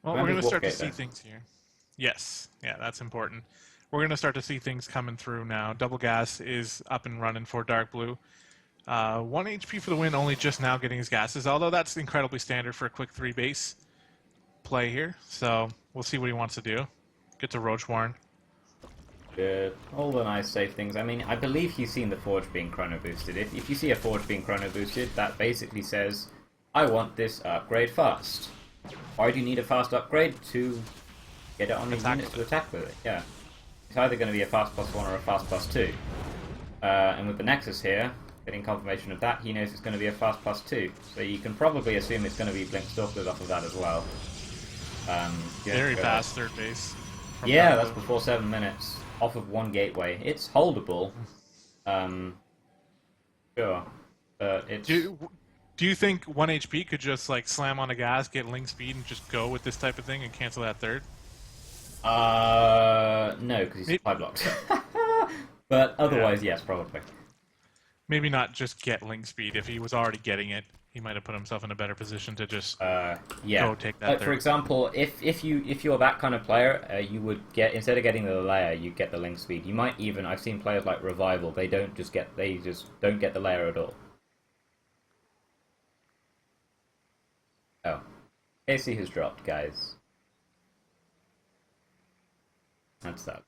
Well, we're going to start to see things here. Yes, yeah, that's important. We're going to start to see things coming through now. Double gas is up and running for Dark Blue. 1 HP for the win, only just now getting his gases, although that's incredibly standard for a quick 3 base play here. So we'll see what he wants to do. Get to Roach Warren. Good. All the nice safe things. I mean, I believe he's seen the Forge being chrono boosted. If you see a Forge being chrono boosted, that basically says, I want this upgrade fast. Why do you need a fast upgrade? To get it on the units to attack with it, yeah. It's either going to be a fast +1 or a fast +2. And with the Nexus here, getting confirmation of that, he knows it's going to be a fast +2. So you can probably assume it's going to be Blink Stalkers off of that as well. Very fast third base. Yeah, that's before 7 minutes. Off of 1 gateway. It's holdable. Sure. But it's... Do you think 1 HP could just like slam on the gas, get link speed, and just go with this type of thing and cancel that third? No, because he's supply blocks. But otherwise, yes, probably. Maybe not just get link speed. If he was already getting it, he might have put himself in a better position to just go take that third. For example, if you're that kind of player, you would get, instead of getting the layer, you get the link speed. You might even, I've seen players like Revival, they just don't get the layer at all. Oh. KC has dropped, guys. That's that.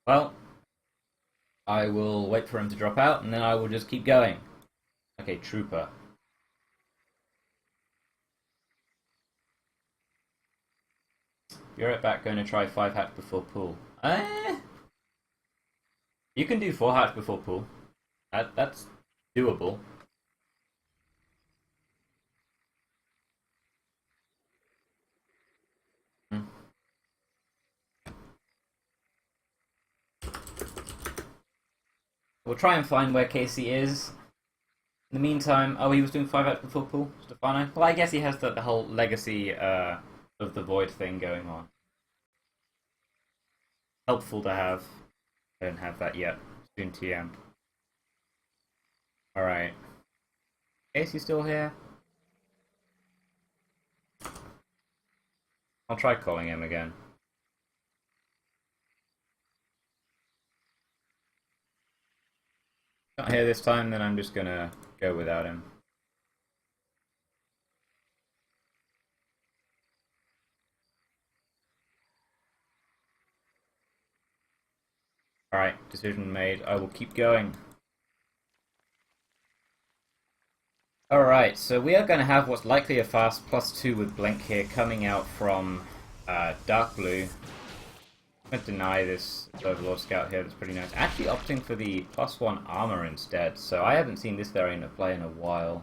Well, I will wait for him to drop out, and then I will just keep going. Okay, Trooper. You're right back going to try 5 hatch before pool. You can do 4 hatch before pool. That's doable. We'll try and find where Casey is. In the meantime, oh, he was doing 5 hatch before pool, Stefano? Well, I guess he has the whole legacy of the Void thing going on. Helpful to have. Don't have that yet. Soon TM. Alright. Casey still here? I'll try calling him again. Not here this time, then I'm just gonna go without him. Alright, decision made. I will keep going. Alright, so we are going to have what's likely a fast +2 with Blink here coming out from Dark Blue. I'm going to deny this Overlord Scout here, that's pretty nice. Actually opting for the +1 armor instead, so I haven't seen this variant of play in a while.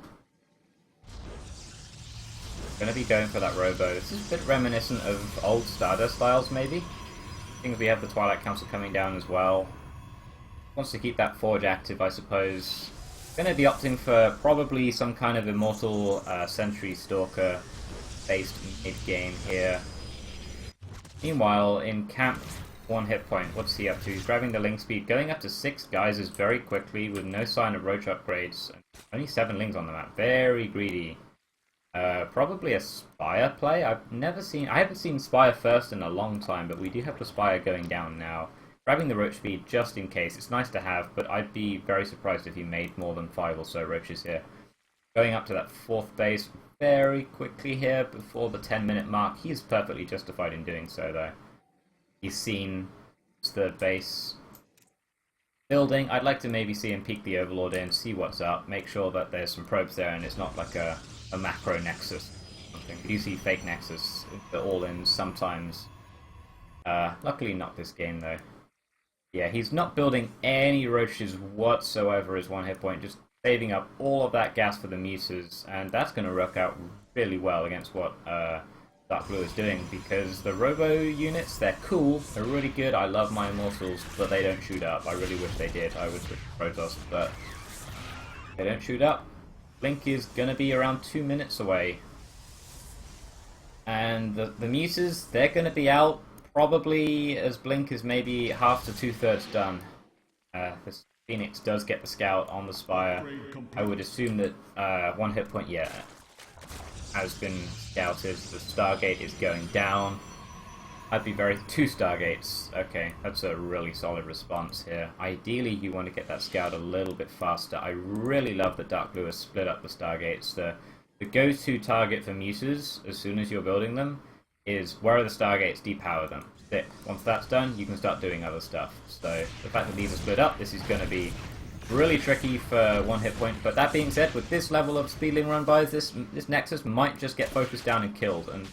Gonna be going for that Robo. This is a bit reminiscent of old Stardust styles, maybe. Things we have the Twilight Council coming down as well. Wants to keep that Forge active, I suppose. Gonna be opting for probably some kind of Immortal Sentry Stalker based mid-game here. Meanwhile, in camp, 1 hit point. What's he up to? He's grabbing the Ling speed, going up to 6 geysers very quickly with no sign of roach upgrades. Only 7 Lings on the map. Very greedy. Probably a Spire play. I haven't seen Spire first in a long time, but we do have the Spire going down now. Grabbing the roach speed just in case. It's nice to have, but I'd be very surprised if he made more than 5 or so roaches here. Going up to that 4th base very quickly here before the 10-minute mark. He's perfectly justified in doing so, though. He's seen his 3rd base building. I'd like to maybe see him peek the Overlord in, see what's up, make sure that there's some probes there and it's not like a macro nexus or something. You see fake nexus, the all-ins sometimes. Luckily not this game, though. Yeah, he's not building any roaches whatsoever as 1 hit point, just saving up all of that gas for the muses, and that's going to work out really well against what Dark Blue is doing, because the Robo units, they're cool, they're really good, I love my Immortals, but they don't shoot up. I really wish they did. I would switch to Protoss, but they don't shoot up. Blink is going to be around 2 minutes away. And the muses, they're going to be out probably as Blink is maybe half to 2/3 done. This Phoenix does get the scout on the Spire. I would assume that 1 hit point, yeah, has been scouted. The Stargate is going down. I'd be very... 2 Stargates. Okay, that's a really solid response here. Ideally, you want to get that scout a little bit faster. I really love that Dark Blue has split up the Stargates. The go-to target for muses, as soon as you're building them, is where are the Stargates, depower them. Stick. Once that's done, you can start doing other stuff. So, the fact that these are split up, this is going to be really tricky for 1 hit point. But that being said, with this level of speedling run bys, this Nexus might just get focused down and killed. And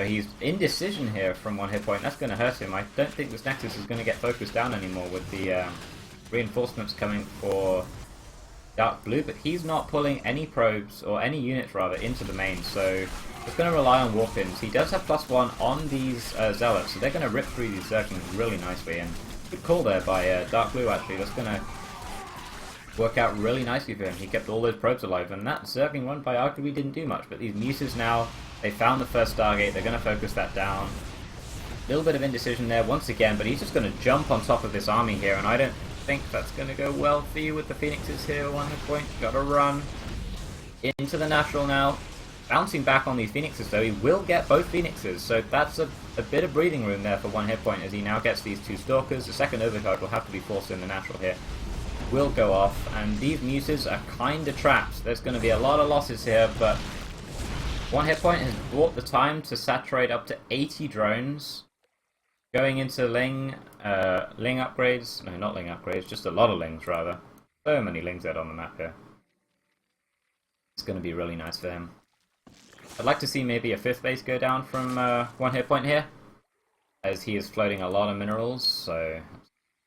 he's indecision here from 1 hit point. That's going to hurt him. I don't think this Nexus is going to get focused down anymore with the reinforcements coming for Dark Blue. But he's not pulling any probes, or any units rather, into the main. So it's going to rely on warp-ins. He does have +1 on these Zealots, so they're going to rip through these Zerglings really nicely. And good call there by Dark Blue, actually. That's going to work out really nicely for him. He kept all those probes alive, and that Zergling run by arguably didn't do much. But these muses now, they found the first Stargate, they're going to focus that down. A little bit of indecision there once again, but he's just going to jump on top of this army here, and I don't think that's going to go well for you with the Phoenixes here. 1 hit point, gotta run into the natural now. Bouncing back on these Phoenixes, though, he will get both Phoenixes, so that's a bit of breathing room there for 1 hit point as he now gets these 2 Stalkers. The second overcharge will have to be forced in the natural here. Will go off, and these muses are kind of trapped. There's going to be a lot of losses here, but 1 hit point has brought the time to saturate up to 80 drones. Going into Ling upgrades. No, not Ling upgrades, just a lot of Lings, rather. So many Lings out on the map here. It's going to be really nice for him. I'd like to see maybe a 5th base go down from 1 hit point here, as he is floating a lot of minerals, so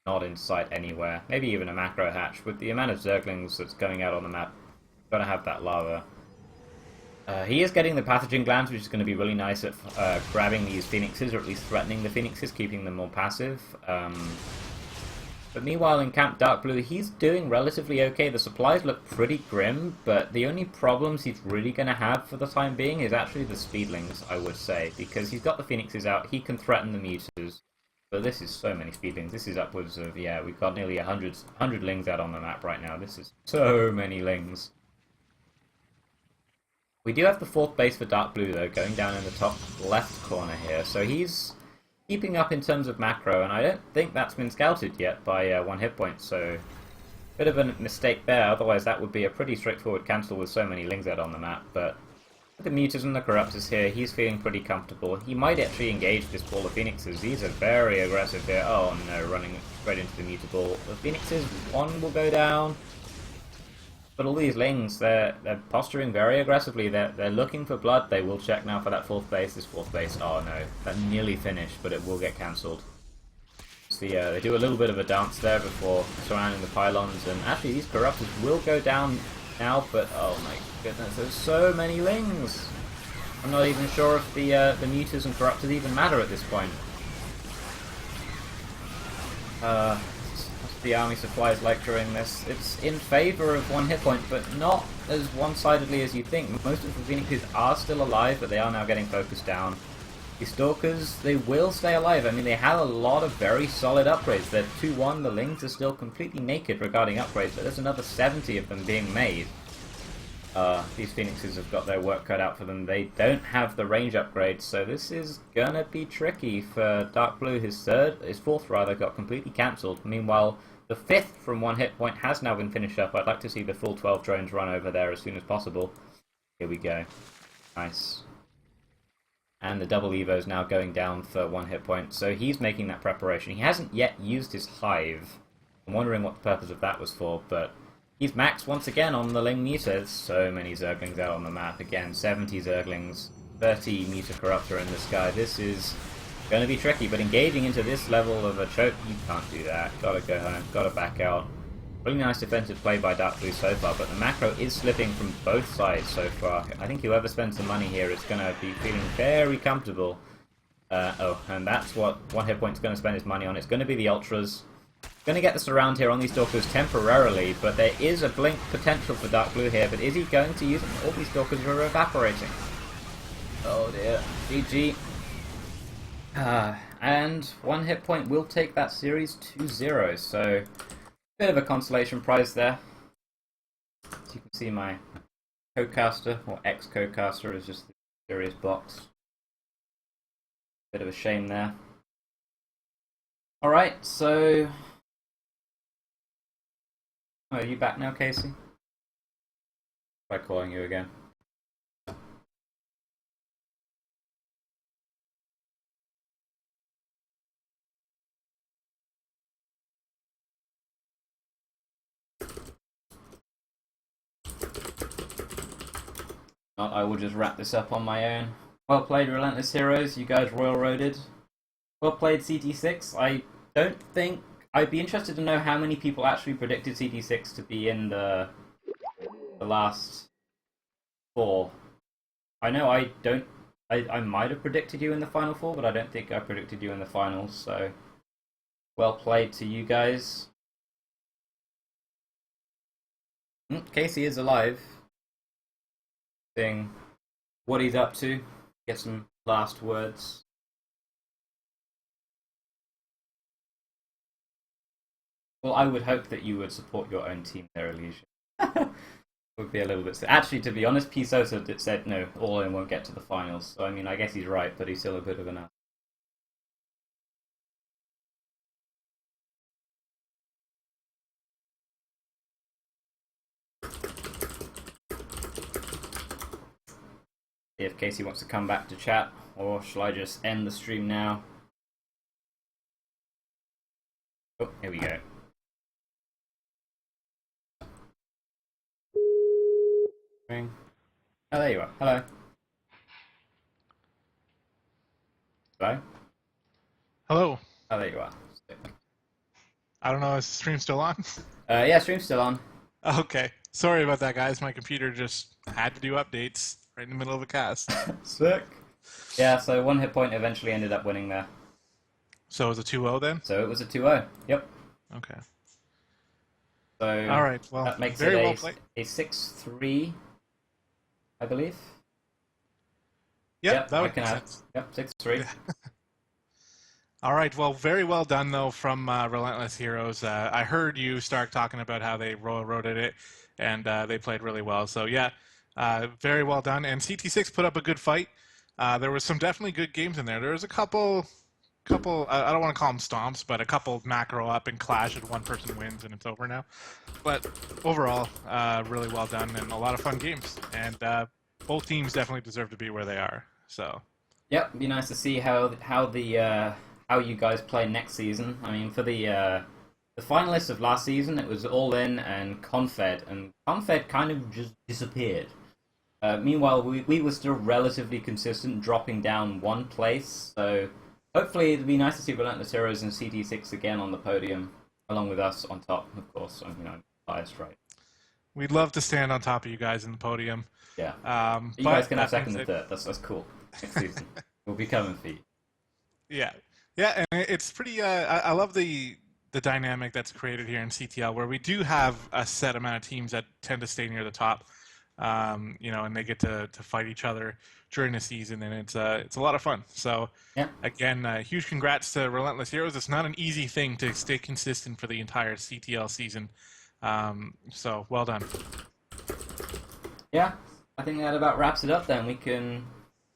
not in sight anywhere. Maybe even a macro hatch. With the amount of Zerglings that's going out on the map, gotta have that lava. He is getting the pathogen glands, which is going to be really nice at grabbing these Phoenixes, or at least threatening the Phoenixes, keeping them more passive. But meanwhile in Camp Dark Blue, he's doing relatively okay. The supplies look pretty grim, but the only problems he's really going to have for the time being is actually the Speedlings, I would say. Because he's got the Phoenixes out, he can threaten the Muses. But this is so many Speedlings. This is upwards of, yeah, we've got nearly 100 Lings out on the map right now. This is so many Lings. We do have the 4th base for Dark Blue, though, going down in the top left corner here. So he's keeping up in terms of macro, and I don't think that's been scouted yet by 1 hit point, so bit of a mistake there. Otherwise that would be a pretty straightforward cancel with so many Lings out on the map. But with the Mutas and the Corruptors here, he's feeling pretty comfortable. He might actually engage this ball of Phoenixes. These are very aggressive here. Oh no, running straight into the Mutable. The Phoenixes, 1 will go down. But all these Lings, they're posturing very aggressively. They're looking for blood. They will check now for that 4th base. This 4th base, oh no, that nearly finished, but it will get cancelled. So they do a little bit of a dance there before surrounding the pylons, and actually these Corruptors will go down now, but oh my goodness, there's so many Lings! I'm not even sure if the mutas and corruptors even matter at this point. The army supplies like during this. It's in favor of 1 hit point, but not as one-sidedly as you think. Most of the Phoenixes are still alive, but they are now getting focused down. The Stalkers, they will stay alive. I mean, they have a lot of very solid upgrades. They're 2-1, the Lings are still completely naked regarding upgrades, but there's another 70 of them being made. These Phoenixes have got their work cut out for them. They don't have the range upgrades, so this is gonna be tricky for Dark Blue. His fourth rather, got completely cancelled. Meanwhile, the 5th from 1 hit point has now been finished up. I'd like to see the full 12 drones run over there as soon as possible. Here we go. Nice. And the double Evo's now going down for 1 hit point, so he's making that preparation. He hasn't yet used his Hive. I'm wondering what the purpose of that was for, but he's maxed once again on the Ling Muta. There's so many Zerglings out on the map. Again, 70 Zerglings, 30 Muta Corruptor in the sky. This is going to be tricky, but engaging into this level of a choke, you can't do that. Gotta go home, gotta back out. Really nice defensive play by Dark Blue so far, but the macro is slipping from both sides so far. I think whoever spends the money here is going to be feeling very comfortable. And that's what 1 hit point's going to spend his money on. It's going to be the Ultras. Going to get the surround here on these Stalkers temporarily, but there is a blink potential for Dark Blue here, but is he going to use it? All these Stalkers are evaporating. Oh dear. GG. And 1 hit point will take that series 2-0, so bit of a consolation prize there. As you can see, my co-caster, or ex-co-caster, is just the serious box. Bit of a shame there. Alright, so... Oh, are you back now, Casey? Try calling you again. I will just wrap this up on my own. Well played, Relentless Heroes. You guys royal roaded. Well played, CT6. I don't think... I'd be interested to know how many people actually predicted CT6 to be in the last 4. I know I don't... I might have predicted you in the final 4, but I don't think I predicted you in the finals, so... Well played to you guys. Casey is alive. Seeing what he's up to. Get some last words. Well, I would hope that you would support your own team there, Elysia. Would be a little bit... Actually, to be honest, P. Sosa said no, All In won't get to the finals. So, I mean, I guess he's right, but he's still a bit of an ass. If Casey wants to come back to chat, or shall I just end the stream now? Oh, here we go. Ring. Oh, there you are. Hello. Hello? Hello. Oh, there you are. I don't know, is the stream still on? Yeah, stream's still on. Okay. Sorry about that, guys. My computer just had to do updates right in the middle of the cast. Sick. Yeah, so 1 hit point eventually ended up winning there. So it was a 2-0 then? So it was a 2-0. Yep. Okay. So all right. Well, that makes very it well played. a 6-3, I believe. Yep, that I would can make add. sense. Yep, 6-3. All right. Well, very well done, though, from Relentless Heroes. I heard you start talking about how they roaded it, and they played really well. So, yeah, very well done. And CT6 put up a good fight. There was some definitely good games in there. There was a couple I don't want to call them stomps, but a couple macro up and clash and one person wins and it's over now. But overall, really well done and a lot of fun games. And both teams definitely deserve to be where they are. So. Yep, it'd be nice to see how you guys play next season. I mean, for the finalists of last season, it was All In and Confed kind of just disappeared. Meanwhile, we were still relatively consistent, dropping down 1 place. So hopefully, it'd be nice to see Relentless Heroes and CT6 again on the podium, along with us on top, of course. I mean, I'm biased, right? We'd love to stand on top of you guys in the podium. Yeah. You guys But can have that being second and said, third. That's cool. Next season. We'll be coming for you. yeah, yeah, and it's pretty. I love the dynamic that's created here in CTL, where we do have a set amount of teams that tend to stay near the top, and they get to fight each other during the season, and it's a lot of fun. So, Yeah. again, huge congrats to Relentless Heroes. It's not an easy thing to stay consistent for the entire CTL season. So, well done. Yeah. I think that about wraps it up then. We can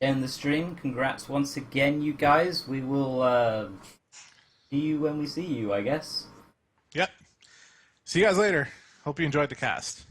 end the stream. Congrats once again, you guys. We will see you when we see you, I guess. Yep. See you guys later. Hope you enjoyed the cast.